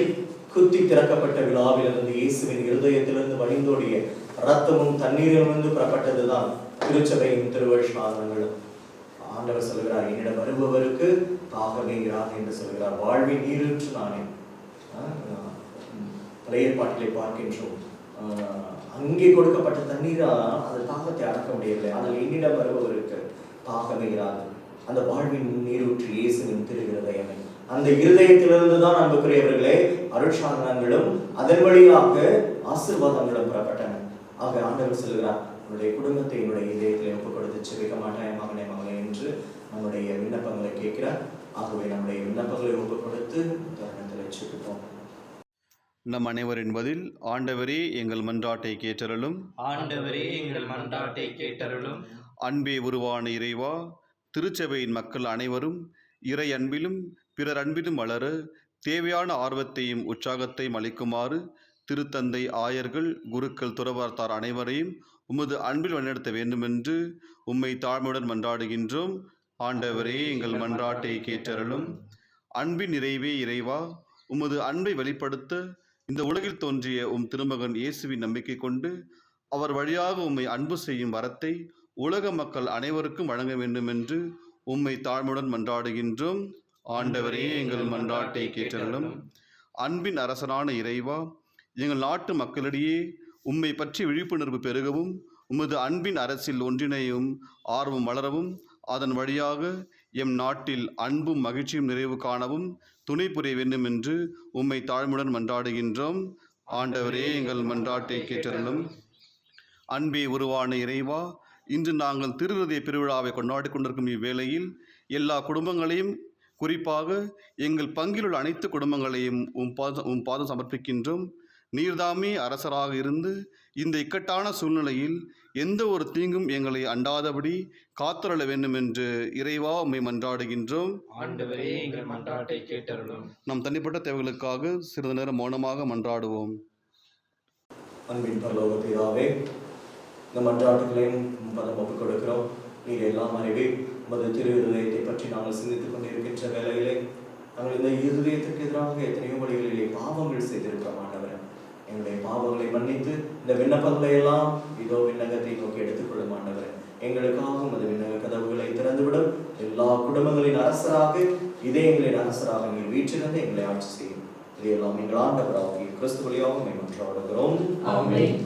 குத்தி திறக்கப்பட்ட விழாவிலிருந்து இயேசுவின் இருதயத்திலிருந்து வழிந்தோடிய இரத்தமும் தண்ணீரிலிருந்து புறப்பட்டதுதான் திருச்சபையின் திருவருட்சாதனங்களும். ஆண்டவர் சொல்கிறார், என்னிடம் வருபவருக்கு தாகமே இராது என்று சொல்கிறார். வாழ்வின் நீரூற்று நானே. பழைய ஏற்பாட்டிலே பார்க்கின்றோம், அங்கே கொடுக்கப்பட்ட தண்ணீரா அது தாகத்தை அடக்க முடியவில்லை. ஆனால் என்னிடம் வருபவருக்கு தாகமே இராது. அந்த வாழ்வின் நீரூற்று இயேசுவின் திரு இருதயமே. அந்த இருதயத்திலிருந்து தான் அன்புக்குரியவர்களே அருட்சாதனங்களும் அதன் வழியாக ஆசீர்வாதங்களும் பெறப்பட்டன. ஆக ஆண்டவர் சொல்கிறார், உன்னுடைய குடும்பத்தை என்னுடைய இதயத்திலே ஒப்புக் கொடுத்து செபிக்க மாட்டேன் மகனே மகளே என்று நம்முடைய விண்ணப்பங்களை கேட்கிறார். ஆகவே நம்முடைய விண்ணப்பங்களை ஒப்புக் கொடுத்து தருணத்தில் செபிப்போம். நம் அனைவரின் பதில், ஆண்டவரே எங்கள் மன்றாட்டை கேட்டருளும். ஆண்டவரே எங்கள் மன்றாட்டை கேட்டருளும். அன்பே உருவான இறைவா, திருச்சபையின் மக்கள் அனைவரும் இறை அன்பிலும் பிறர் அன்பிலும் வளர தேவையான ஆர்வத்தையும் உற்சாகத்தையும் அளிக்குமாறு திருத்தந்தை, ஆயர்கள், குருக்கள், துறவர்த்தார் அனைவரையும் உமது அன்பில் வழிநடத்த வேண்டுமென்று உம்மை தாழ்மையுடன் மன்றாடுகின்றோம். ஆண்டவரே எங்கள் மன்றாட்டை கேட்டருளும். அன்பின் நிறைவே இறைவா, உமது அன்பை வெளிப்படுத்த இந்த உலகில் தோன்றிய உம் திருமகன் இயேசுவின் நம்பிக்கை கொண்டு அவர் வழியாக உம்மை அன்பு செய்யும் வரத்தை உலக மக்கள் அனைவருக்கும் வழங்க வேண்டும் என்று உம்மை தாழ்மையுடன் மன்றாடுகின்றோம். ஆண்டவரே எங்கள் மன்றாட்டை கேட்டருளும். அன்பின் அரசனான இறைவா, எங்கள் நாட்டு மக்களிடையே உம்மை பற்றி விழிப்புணர்வு பெருகவும் உமது அன்பின் அரசில் ஒன்றிணையும் ஆர்வம் வளரவும் அதன் வழியாக எம் நாட்டில் அன்பும் மகிழ்ச்சியும் நிறைவு காணவும் துணை புரிய வேண்டும் என்று உம்மை தாழ்மையுடன் மன்றாடுகின்றோம். ஆண்டவரே எங்கள் மன்றாட்டை கேட்டருளும். அன்பே உருவான இறைவா, இன்று நாங்கள் திருஹிருதய பெருவிழாவை கொண்டாடி கொண்டிருக்கும் இவ்வேளையில் எல்லா குடும்பங்களையும், குறிப்பாக எங்கள் பங்கிலுள்ள அனைத்து குடும்பங்களையும் உம் பாதம் சமர்ப்பிக்கின்றோம். நீர்தாமே அரசராக இருந்து இந்த இக்கட்டான சூழ்நிலையில் எந்த ஒரு தீங்கும் எங்களை அண்டாதபடி காத்தருள வேண்டும் என்று இறைவா உம்மை மன்றாடுகின்றோம். ஆண்டவரே எங்கள் மன்றாட்டை கேட்டருளும். நம் தனிப்பட்ட தேவைகளுக்காக சிறிது நேரம் மௌனமாக மன்றாடுவோம். அன்பின் பரலோக பிதாவே, இந்த மன்றாட்டுகளையும் பதம் ஒப்புக் கொடுக்கிறோம். நீர் எல்லாம் அறிவே. உமது திரு இருதயத்தை பற்றி நாங்கள் சிந்தித்துக் கொண்டிருக்கின்ற வேளையிலே நாங்கள் இந்த இருதயத்திற்கு எதிராக எத்தனையோ வழிகளிலே பாவங்கள் செய்திருக்கிறோம். ஆண்டவரே, எங்களுடைய பாவங்களை மன்னித்து இந்த விண்ணப்பங்களை எல்லாம் இதோ விண்ணகத்தை நோக்கி எடுத்துக்கொள்ளும். ஆண்டவரே, எங்களுக்காகவும் அது விண்ணக கதவுகளை திறந்துவிடும். எல்லா குடும்பங்களின் அரசராக, இதயங்களின் அரசராக நீர் வீற்றிருந்து எங்களை ஆட்சி செய்யும். இதையெல்லாம் எங்கள் ஆண்டவராகிய கிறிஸ்து வழியாக மன்றாடுகிறோம். ஆமென்.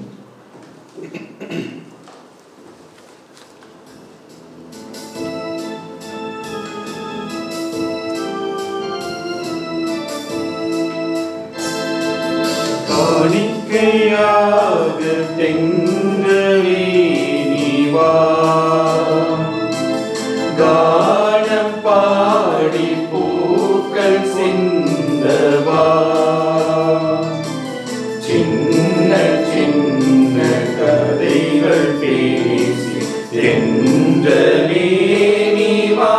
காணிக்கையாக தெங்களே நீ வா, கானம் பாடி பூக்கள் சிந்தவா, சின்ன சின்ன கதைகள் பேசி தென்றலே நீ வா,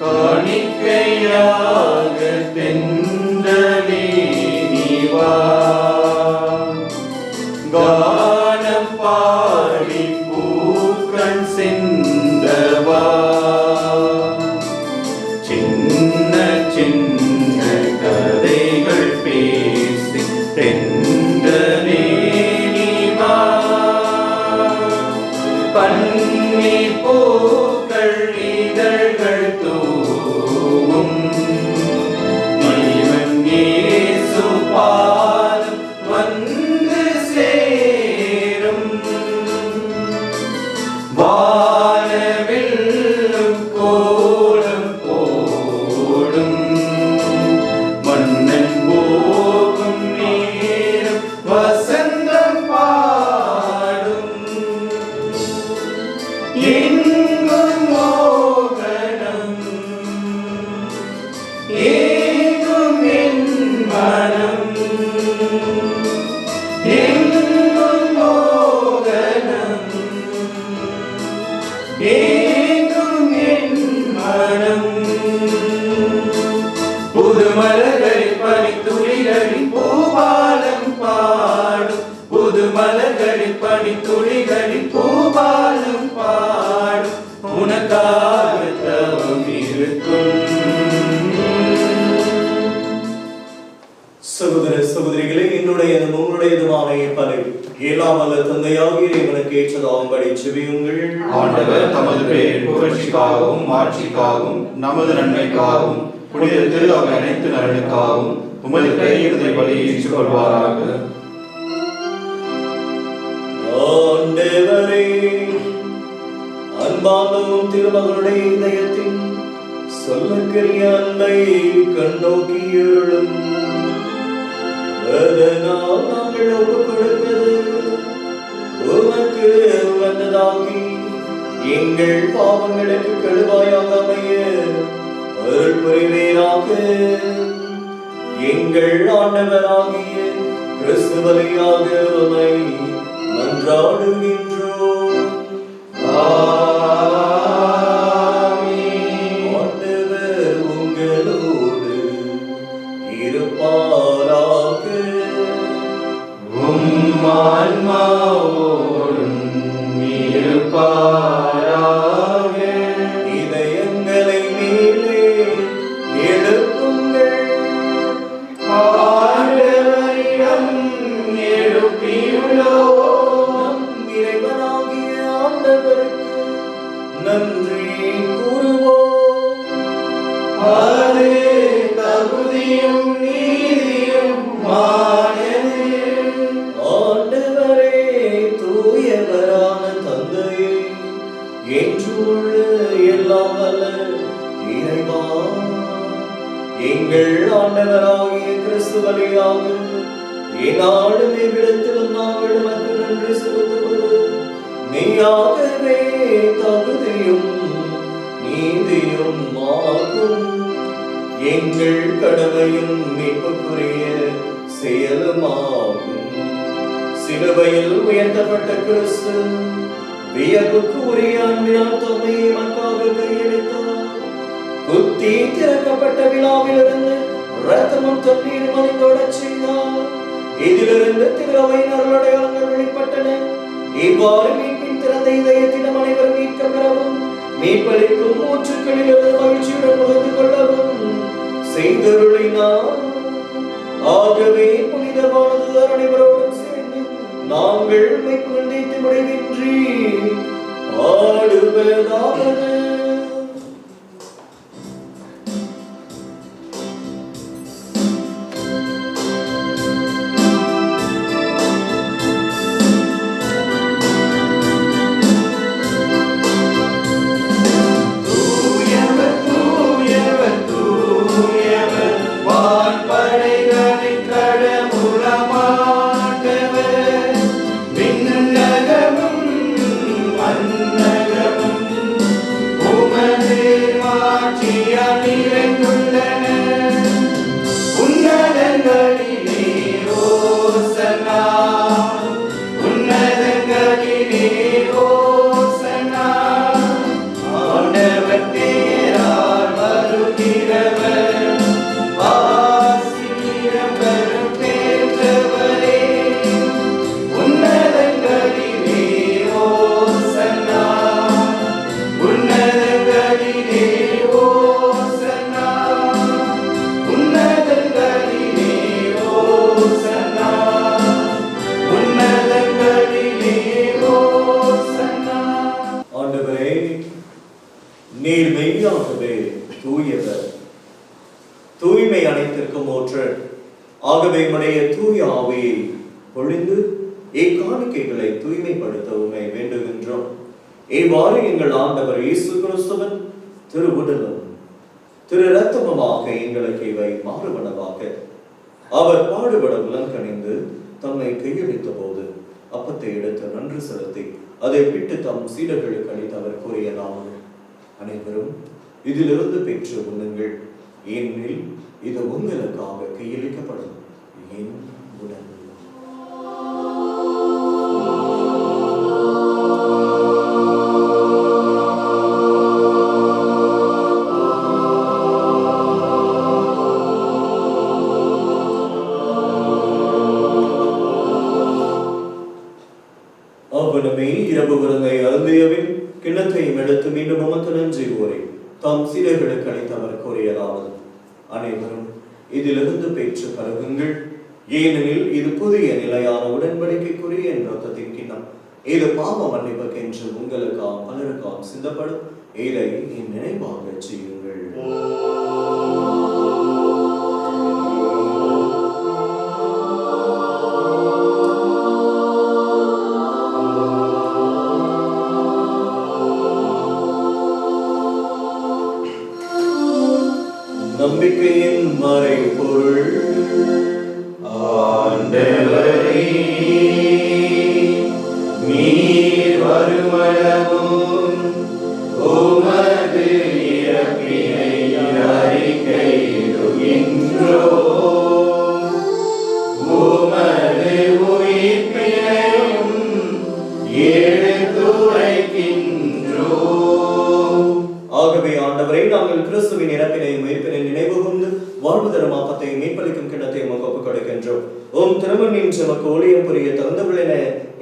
காணிக்கையாக தென்றலே நீ வா, கானம் பாடி பூக்கள் சிந்தவா, சின்ன சின்ன கதைகள் பேசி தென்றலே நீ வா, பன்னி பூக்கள் இதழ்கள் தூவும் இவன் இயேசு பாதம் வந்து சேரும், வானவில்லும் கோலம் போ மலர்களில் பனி துளிகளில் பூபாலும் பாடும் உனக்காக தவம் இருக்கும். சகோதர சகோதரிகளே, என்னுடையதும் உங்களுடையதுமான பலை எல்லாம் வல்ல தந்தையாகிய இறைவனுக்கு ஏற்றதாகும்படி செபியுங்கள். ஆண்டவர் தமது பெயர் புகழ்ச்சிக்காகவும் மாட்சிக்காகவும் நமது நன்மைக்காகவும் புனித திரு அவை அனைத்து நலனுக்காகவும் உமது கையிலிருந்த பலியை ஏற்றுக்கொள்வாராக. ஆண்டவரே, அன்பாகவும் திருமகளுடைய இதயத்தின் சொல்லக்கரிய அன்பை கண்ணோக்கியருளும். அதனால் நாங்கள் ஒப்புக் கொடுப்பது உமக்கு உகந்ததாகி எங்கள் பாவங்களுக்கு கழுவாயாக அமைய அருள் புரிவீராக. எங்கள் ஆண்டவராகிய கிறிஸ்து வழியாக உம்மை மன்றாடுகின்றோம். ஆண்டவர் உங்களோடு இருப்பாராக. உம் ஆன்மாவோடும் இருப்பாராக. இதயங்களை மேலே எழுப்புங்கள். ஆண்டவரிடம் எழுப்பியுள்ளோம். நம் இறைவனாகிய ஆண்டவருக்கு நன்றி கூறுவோம். அது தகுதியும் நீதியும் மானது. ஆண்டவரே, தூயவரான தந்தையே, என்றுமுள்ள எல்லாம் வல்ல இறைவா, எங்கள் ஆண்டவராகிய கிறிஸ்து வழியாக எந்நாளும் எவ்விடத்திலும் நாங்கள் உமக்கு நன்றி செலுத்துவது மெய்யாகவே தகுதியும் நீதியும் ஆகும். எங்கள் கடமையும் மீட்புக்குரிய செயலுமாகும். சிலுவையில் உயர்த்தப்பட்ட கிறிஸ்து வியப்புக்கு உரிய அன்பினால் தம்மை மக்களாக கையெழுத்தார். குத்தி திறக்கப்பட்ட விழாவிலிருந்து இரத்தமும் தண்ணீரும் மணிந்தோடச் செய்தார். இதிலிருந்து திருவையின் அருளடையாளங்கள் வெளிப்பட்டன. இவ்வாறு மீட்பின் திறந்த இதயத்திடம் அனைவரும் மீட்க பெறவும் மீட்பளிக்கும் மூச்சுக்களிலிருந்து மகிழ்ச்சியுடன் பகிர்ந்து கொள்ளவும் செய்தருளினார். ஆகவே புனிதமானது அனைவரோடும் சேர்ந்து நாங்கள் மெய்க்குண்டித்து முடிவின்றி ஆடுவதாவது. தூயவர் தூயவர் தூயவர் வான்படைகளின் கடவுளமாண்டவர். விண்ணகமும் மண்ணகமும் உமது மாட்சியால் நிறைந்துள்ளன. உன்னதங்களிலே ஓசன்னா, உன்னதங்களிலே ஓசன்னா. ஆண்டவர் பேரால் வருகிறவர் ஆசீர்வாதம் பெற்றவரே. உன்னதங்களிலே ஓசன்னா, உன்னதங்களிலே ஓசன்னா, உன்னதங்களிலே ஓசன்னா, உன்னதங்களிலே ஓசன்னா. ஆண்டவரே, நீர் மெய்யாகவே தூயவர், தூய்மை அனைத்திற்கும் ஊற்று. ஆகவே உம்முடைய தூய ஆவியை பொழிந்து இக்காணிக்கைகளை தூய்மைப்படுத்த உம்மை வேண்டுகின்றோம். இவ்வாறு எங்கள் ஆண்டவர் இயேசு கிறிஸ்துவின் திரு உடலும் திரு இரத்தமுமாக எங்களுக்கு இவை மாறுபனவாக. அவர் பாடுபட உலங்கணிந்து தம்மை கையளித்த போது அப்பத்தை எடுத்து நன்றி செலுத்தி அதை பிட்டு தம் சீடர்களுக்கு அளித்து அவர் கூறியதாவது: அனைவரும் இதிலிருந்து பெற்று உண்ணுங்கள், ஏனெனில் இது உங்களுக்காக கையளிக்கப்படும் என் உடல். அவ்வனமே இரவு விருந்தை அருந்தியவின் கிண்ணத்தையும் எடுத்து மீண்டும் உமக்கு நன்றி கூறி தாம் சீடர்களுக்கு அளித்தவர் கூறியதாவது: அனைவரும் இதிலிருந்து பெற்று பருகுங்கள், ஏனெனில் இது புதிய நிலையான உடன்படிக்கைக்குரிய என் ரத்தத்தின் கிண்ணம். இது பாவ மன்னிப்புக்கென்று உங்களுக்காம் பலருக்காம் சிந்தப்படும். இதை என் நினைவாக செய்யுங்கள். நம்பிக்கையின் மறைபொருள் ஆண்டவரே, நீர் வருமளவும் உமது இறப்பினை அறிக்கையிடுகின்றோம், உமது உயிர்ப்பினையும் எடுத்துரைக்கின்றோம். ஆகவே ஆண்டவரை, நாங்கள் கிறிஸ்துவின் இறப்பினையும் உயிர்ப்பினை நினைவு கூர்ந்து வாழ்வு தரும் அப்பத்தையும் மீட்பளிக்கும் கிண்ணத்தை உமக்கு ஒப்புக் கொடுக்கின்றோம். ஓம் திருமண்ணின் எமக்கு ஊழியம் புரிய தகுந்தவளென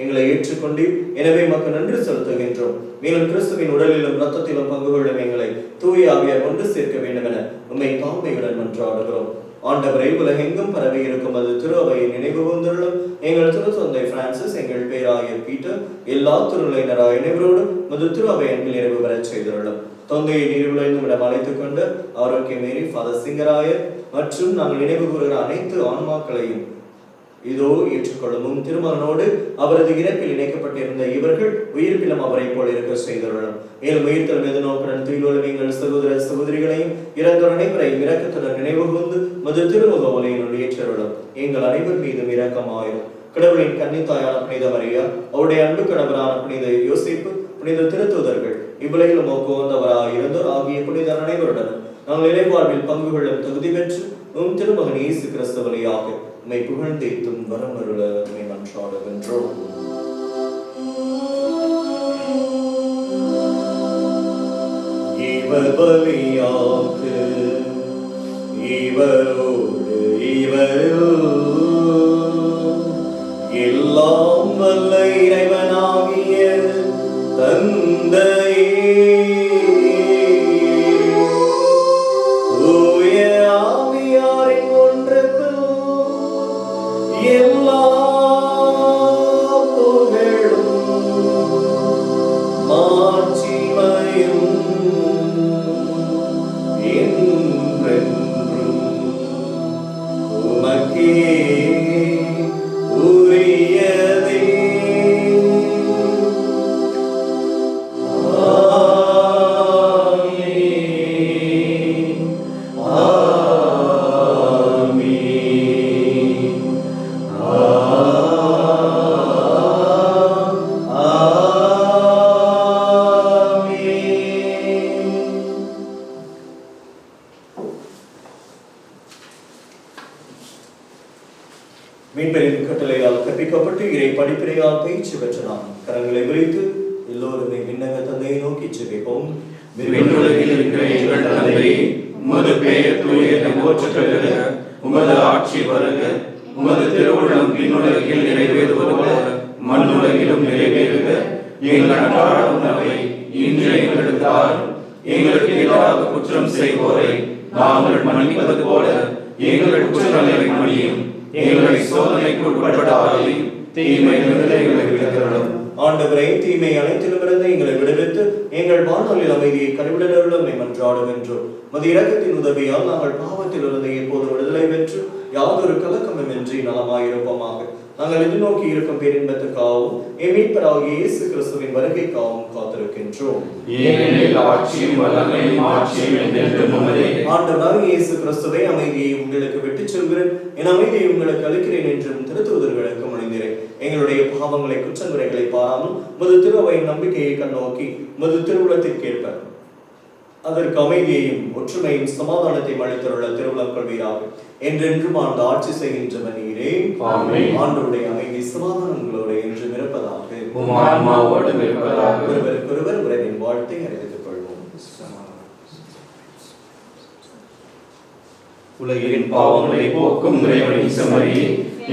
எங்களை ஏற்றுக்கொண்டீர். எனவே உமக்கு நன்றி செலுத்துகின்றோம். மேலும் கிறிஸ்துவின் உடலிலும் இரத்தத்திலும் பங்கு கொள்ளும் எங்களை தூய ஆவியார் ஒன்று சேர்க்க வேண்டும் என உம்மை தாழ்மையுடன் மன்றாடுகிறோம். ஆண்டவரை, உலகெங்கும் பரவி இருக்கும் அது திரு அவையை நினைவு கூர்ந்துள்ளோம். எங்கள் திருத்தந்தை பிரான்சிஸ், எங்கள் பேராயர் பீட்டர், எல்லா திருநிலையினராக அனைவரோடும் மது திரு அவை அன்பில் நிறைவு பெறச் செய்துள்ளோம். தொந்தையை நீர்விளைந்தும் இடம் அழைத்துக் கொண்டு ஆரோக்கியமேறி ஃபாதர் சிங்கராயர் மற்றும் நாங்கள் நினைவு கூறுகிற அனைத்து ஆன்மாக்களையும் இதோ ஏற்றுக்கொள்ளும். திருமகனோடு அவரது இறப்பில் இணைக்கப்பட்டிருந்த இவர்கள் உயிர்ப்பிலும் அவரை போல் இருக்க செய்துள்ளோம். மேலும் உயிர்த்தல் எதிர்நோக்குடன் துயிலுள்ள எங்கள் சகோதர சகோதரிகளையும் இறந்தோர் அனைவரையும் இரக்கத்துடன் நினைவு கூர்ந்து மது திருமுக ஒலையினுடைய ஏற்றருளும். எங்கள் அனைவர் மீதும் இரக்கமாயிரும். கடவுளின் கன்னித்தாயான புனித மரியா, அவருடைய அன்பு கணவரான புனித யோசேப்பு, புனித திருத்தூதர்கள், இவ்வுலகில் உமக்கு உகந்தவராக இருந்தோர் ஆகிய புனிதர் அனைவருடன் நாங்கள் இறைவாழ்வில் பங்கு கொள்ளும் தகுதி பெற்று உம் திருமகன் இயேசு கிறிஸ்து வழியாக உம்மை புகழ்ந்தேத்தும் வரமருள உம்மை மன்றாடுகின்றோம். இவர் பலியாக இவரோடு இவரோ எல்லாம் வல்ல இறைவனாகிய தந்தையே, தூய ஆவியாரின் ஒன்றிப்பில் எல்லா புகழும் மாட்சிமையும் என்றென்றும் உமக்கே உரியதே. மீன்பெரின் கட்டளையால் கற்பிக்கப்பட்டு இறை படிப்பினையால் பயிற்சி பெற்ற நாம் கரங்களை விரித்து எல்லோருமே விண்ணக தந்தையை நோக்கி ஜெபிப்போம். விண்ணுலகில் இருக்கிற எங்கள் தந்தையே, உமது பெயர் தூயது போற்றப் பெறுக. உமது ஆட்சி வருக. உமது திருவுள்ளம் விண்ணுலகில் நிறைவேறுவது போல மண்ணுலகிலும் நிறைவேறுக. எங்கள் அன்றாட உணவை இன்று எங்களுக்கு தாரும். எங்களுக்கு எதிராக குற்றம் செய்வோரை நாங்கள் மன்னிப்பது போல எங்கள் குற்றங்களை மன்னியும். எங்களை சோதனைக்கு உட்படாதேயும் தீமையிலிருந்து எங்களை விடுவித்தருளும். ஆண்டவரே, தீமை அனைத்திலுமிருந்து எங்களை விடுவித்து எங்கள் வாழ்நாளில் அமைதியை கருவிடலுள்ளமை மன்றாடுகின்றோம். மது இரக்கத்தின் உதவியால் நாங்கள் பாவத்திலிருந்து எப்போது விடுதலை பெற்று யாதொரு கலக்கமின்றி நலமாயிருப்போமாக. நாங்கள் எதிர்நோக்கி இருக்கும் பேரின்பத்துக்காகவும் மீட்பராகிய இயேசு கிறிஸ்துவின் வருகைக்காகவும் காத்திருக்கின்றோம். ஏனெனில் ஆட்சியும் வல்லமையும் மாட்சியும் என்றென்றும் உமதே. ஆண்டவராகிய இயேசு கிறிஸ்துவே, அமைதியை உங்களுக்கு விட்டுச் செல்கிறேன், என் அமைதியை உங்களுக்கு அளிக்கிறேன் என்றும் திருத்தூதர்களுக்கு மொழிந்தேன். எங்களுடைய பாவங்களை குற்றங்குறைகளை பாராமல் மது திருவையின் நம்பிக்கையை கண்ணோக்கி மது திருவுளத்திற்கேற்ப அதற்கு அமைதியையும் ஒற்றுமையும் சமாதானத்தையும் அளித்துள்ள திருவுளம் கொள்வீராக. என்றென்றும் ஆண்டு ஆட்சி செய்கின்றவன் நீரே. ஆண்டவருடைய அமைதி சமாதானங்களோடு என்றும் இருப்பதாக. ஒருவருக்கொருவர் உறவின் வாழ்த்தை அறிவித்துக் கொள்வோம். உலகின் பாவங்களை போக்கும் இறைவனின் செம்மறியே,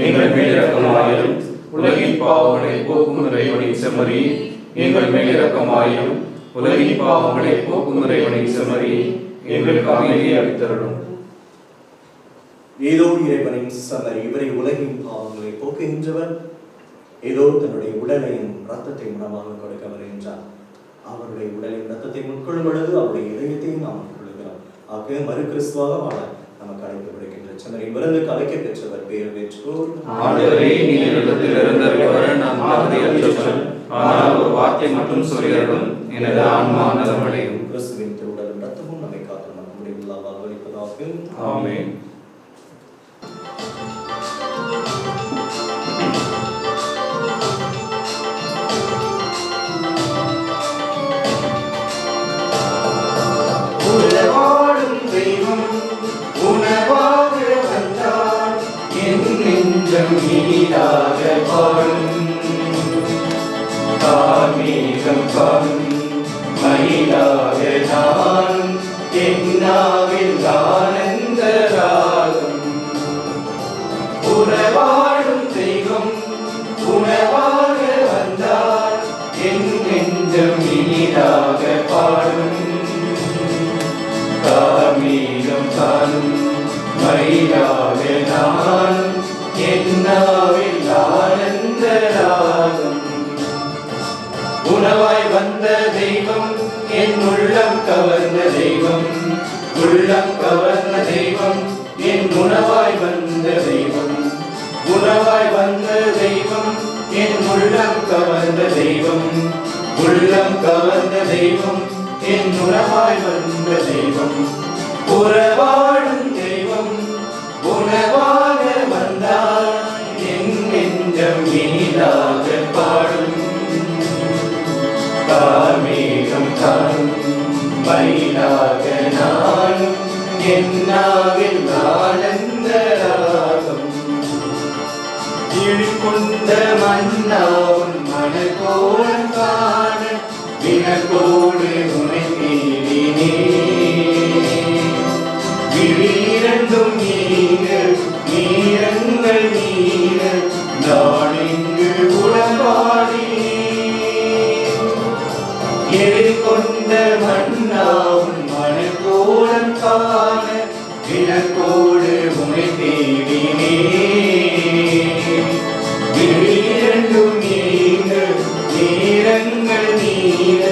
எங்கள் மேல் இரக்கமாயிரும். உலகின் பாவங்களை போக்கும் இறைவனின் செம்மறி, எங்கள் மேல் இரக்கமாயும். உலகின் பாவங்களை போக்கும் இறைவனின் செம்மறி, எங்களுக்கு அமைதியை அளித்தருளும். ஏதோ இறைவனின் செம்மறி, இவரை உலகின் பாவங்களை போக்குகின்றவர். ஏதோ தன்னுடைய உடலையும் ரத்தத்தையும் உணவாக கொடுக்க வருகின்றார். அவருடைய உடலையும் ரத்தத்தை உட்கொள்ளும் பொழுது அவருடைய இதயத்தையும் நாம் உட்கொள்கிறோம். ஆக மறு கிறிஸ்துவாக வாழ நமக்கு அழைப்பு விடுக்கின்ற செம்மறியின் விருந்துக்கு அழைக்க பெற்றவர் பேர் பெற்றோர். ஆண்டவரே, நீர் இல்லத்தில் இருந்தருளவர நான் தகுதியற்றவன். ஆனால் ஒரு வார்த்தை மட்டும் சொல்லியருளும், எனது ஆன்மா நலமடையும். கிறிஸ்துவின் திருவுடலும் ரத்தமும் நம்மை காத்து நம்முடைய உள்ளாக வைப்பதாக. ஆமென். உலவாடும் தெய்வம் உணவாக வந்தார், என் நெஞ்சம் இனிதாக பாடும். கார்மேகம் காணும் மயிலாக நானும், என்னாவில் ஆனந்த ராகம். உறவாடும் தெய்வம் உணவாக வந்தார், என் நெஞ்சம் இனிதாக பாடும். கார்மேகம் காணும் மயிலாக நானும், என்னாவில் ஆனந்த ராகம். உணவாய் வந்த தெய்வம், என் உள்ளம் கவர்ந்த தெய்வம். உள்ளம் கவர்ந்த தெய்வம், என் உணவாய் வந்த தெய்வம். உணவாய் வந்த தெய்வம், என் உள்ளம் கவர்ந்த தெய்வம். உள்ளம் கவர்ந்த தெய்வம், என் உணவாய் வந்த தெய்வம். உறவாடும் தெய்வம் உணவாக வந்தார், என் நெஞ்சம் இனிதாக பாடும். கார்மேகம் காணும் மயிலாக நானும், என்னாவில் ஆனந்த ராகம். இழிகொண்ட மன்னாவும் மனக்கோலம் காண, வினக்கோடு உனை தேடினே. விழிரண்டும் நீங்க நீரங்கள் நீர, நான் இங்கு உடம்பாடினே. எழில்கொண்ட மன்னாவும் மனக்கோலம் காண, வினக்கோடு உனை தேடினே. விழிரண்டும் நீங்க நீரங்கள் நீர,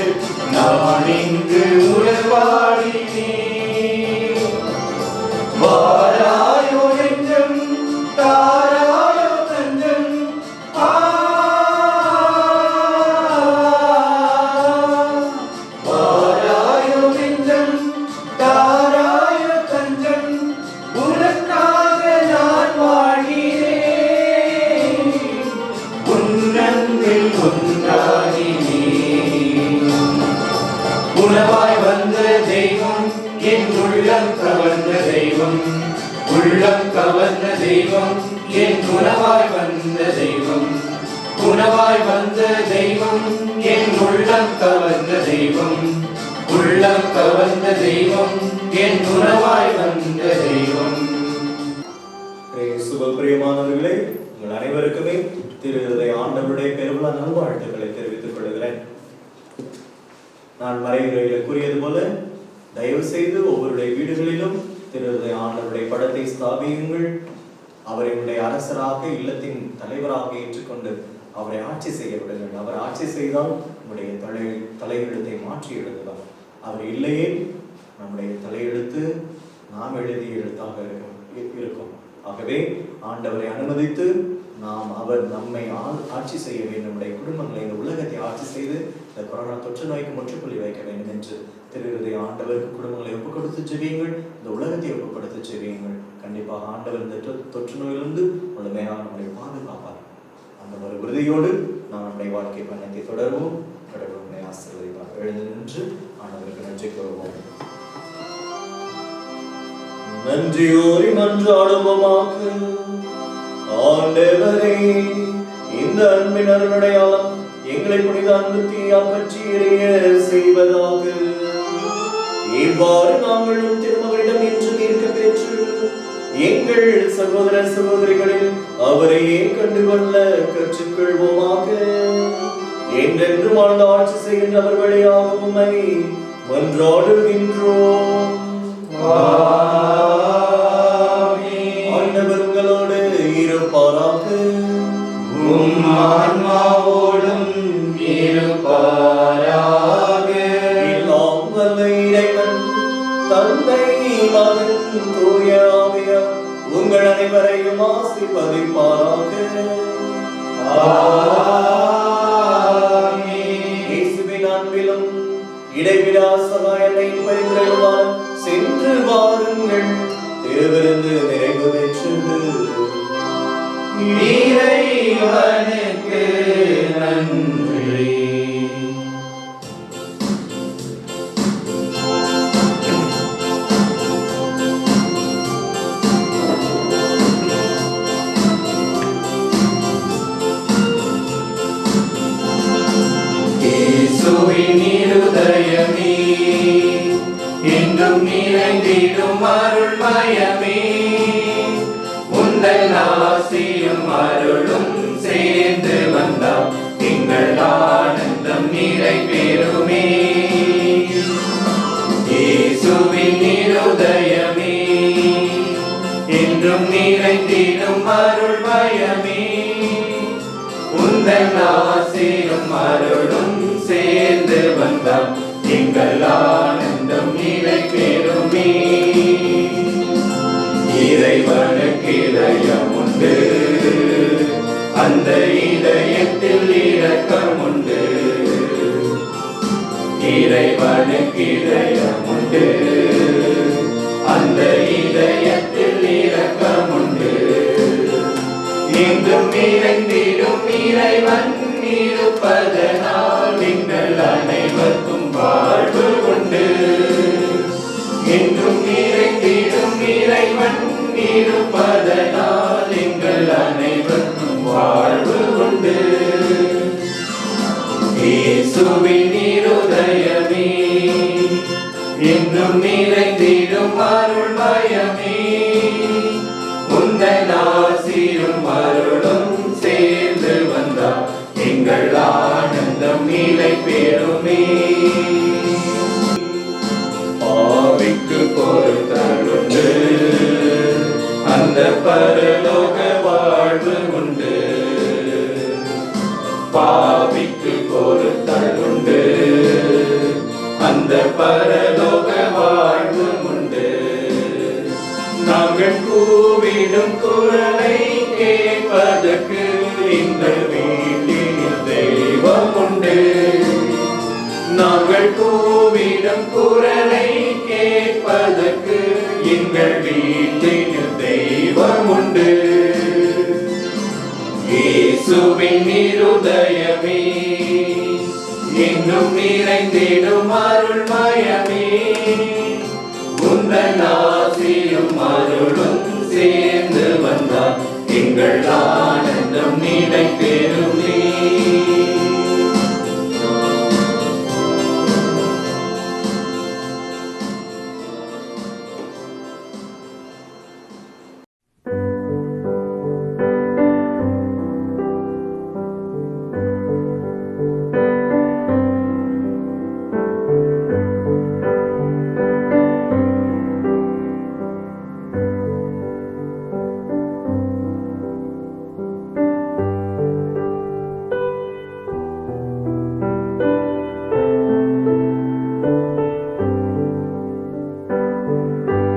நான் இங்கு உடம்பாடினே. வாராயோ நெஞ்சம் தாராயோ தஞ்சம், வாராயோ நெஞ்சம் தாராயோ தஞ்சம். உனக்காக நான் வாழ்கிறேன், உன்னன்பில் ஒன்றாகினேன். உணவாய் வந்த தெய்வம், என் உள்ளம் கவர்ந்த தெய்வம். உள்ளம் கவர்ந்த தெய்வம், என் உணவாய் வந்த தெய்வம். உணவாய் வந்த தெய்வம், என் உள்ளம் கவர்ந்த தெய்வம். உள்ளம் கவர்ந்த தெய்வம், என் உணவாய் வந்த தெய்வம். பிரியமானவர்களே, உங்கள் அனைவருக்குமே திரு ஆண்டவருடைய பெருவிழா நல்வாழ்த்துக்களை தெரிவித்துக் கொள்கிறேன். நான் மறைவுரையில் கூறியது போல தயவு செய்து ஒவ்வொருடைய வீடுகளிலும் திரு ஆண்டவருடைய படத்தை ஸ்தாபியுங்கள். அவருடைய அரசராக இல்லத்தின் தலைவராக ஏற்றுக்கொண்டு அவரை ஆட்சி செய்ய விடுங்கள். அவர் ஆட்சி செய்தால் நம்முடைய தலையெழுத்தை மாற்றி எழுதலாம். அவர் இல்லையே நம்முடைய தலையெழுத்து நாம் எழுதிய எழுத்தாக இருக்கும். ஆகவே ஆண்டவரை அனுமதித்து அவர் நம்மை ஆட்சி செய்ய வேண்டும். நம்முடைய குடும்பங்களை, இந்த உலகத்தை ஆட்சி செய்து இந்த கொரோனா தொற்று நோய்க்கு முற்றுப்புள்ளி வைக்க வேண்டும் என்று திரு ஆண்டவருக்கு குடும்பங்களை ஒப்புக் கொடுத்து ஜெபியுங்கள். இந்த உலகத்தை ஒப்புக் கொடுத்து ஜெபியுங்கள். கண்டிப்பாக ஆண்டவர் இந்த தொற்று நோயிலிருந்து முழுமையாக நம்முடைய பாதுகாப்பார். அந்த ஒரு உறுதியோடு நாம் நம்முடைய வாழ்க்கை பயணத்தை தொடர்வோம். கடவுள் நம்மை ஆசீர்வதிப்பார். எழுந்து நின்று ஆண்டவருக்கு நன்றி கூறுவோம். நன்றியோரி மன்றாடுவோமாக. ஆண்டவரே, இந்த அன்பின் அருளடையாளம் எங்களை புனித அன்பு தீயால் பற்றி எரிய செய்வதாக. இவ்வாறு நாங்களும் திருமகளிடம் என்று இருக்க பெற்று எங்கள் சகோதர சகோதரிகளில் அவரையே கண்டுகொள்ள கற்றுக்கொள்வோமாக. என்றென்று வாழ்ந்து ஆட்சி செய்கின்ற அவர் வழியாக உம்மை மன்றாடுகின்றோம். ஆண்டவர் உங்களோடு இருப்பாராக. உம் ஆன்மாவோடும் இருப்பாராக. எல்லாம் வல்ல இறைவன் தந்தை மகன் தூய ஆவியார் உங்கள் அனைவரையும் ஆசீர்வதிப்பாராக. இயேசுவின் அன்பிலும் இடைவிடா சகாயத்தையும் பரிந்துரையுமாறு சென்று வாருங்கள். திருவிருந்து நிறைவு பெற்றது. இறைவனுக்கு நன்றி. இயேசுவின் இருதயமே என்றும் நிறைந்திடும் அருள்மயமே, உந்தன் ஆசியும் அருளும் சேர்ந்து வந்தால் எங்கள் ஆனந்தம் நிறைவேறுமே. இயேசுவின் இருதயமே என்றும் நிறைந்திடும் அருள்மயமே, உந்தன் ஆசியும் அருளும் சேர்ந்து வந்தால் எங்கள் ஆனந்தம் நிறைவேறுமே. இறைவனுக்கு இதயம் உண்டு, அந்த இதயத்தில் இரக்கம் உண்டு. இறைவனுக்கு இதயம் உண்டு, அந்த இதயத்தில் இரக்கம் உண்டு. எங்கும் நிறைந்திடும் இறைவன் இருப்பதனால் எங்கள் அனைவருக்கும் வாழ்வு உண்டு. என்றும் நிறைந்திடும் இறைவன் இருப்பதனால் எங்கள் அனைவருக்கும் வாழ்வு உண்டு. இயேசுவின் இருதயமே என்றும் நிறைந்திடும் அருள்மயமே, உந்தன் ஆசியும் அருளும் சேர்ந்து வந்தால் எங்கள் ஆனந்தம் நிலை பெறுமே. பாவிக்கு பொறுத்தருண்டு, அந்த பரலோக வாழ்வு உண்டு. பாவிக்கு பொறுத்தருண்டு, அந்த பரலோக வாழ்வு உண்டு. நாங்கள் கூவிடும் குரலை கேட்பதற்கு இந்த வீட்டில் தெய்வம் உண்டு. நாங்கள் கூவிடும் குரலை கேட்பதற்கு எங்கள் வீட்டில் தெய்வம் உண்டு. இயேசுவின் இருதயமே என்றும் நிறைந்திடும் அருள்மயமே, உந்தன் ஆசியும் அருளும் சேர்ந்து வந்தால் எங்கள்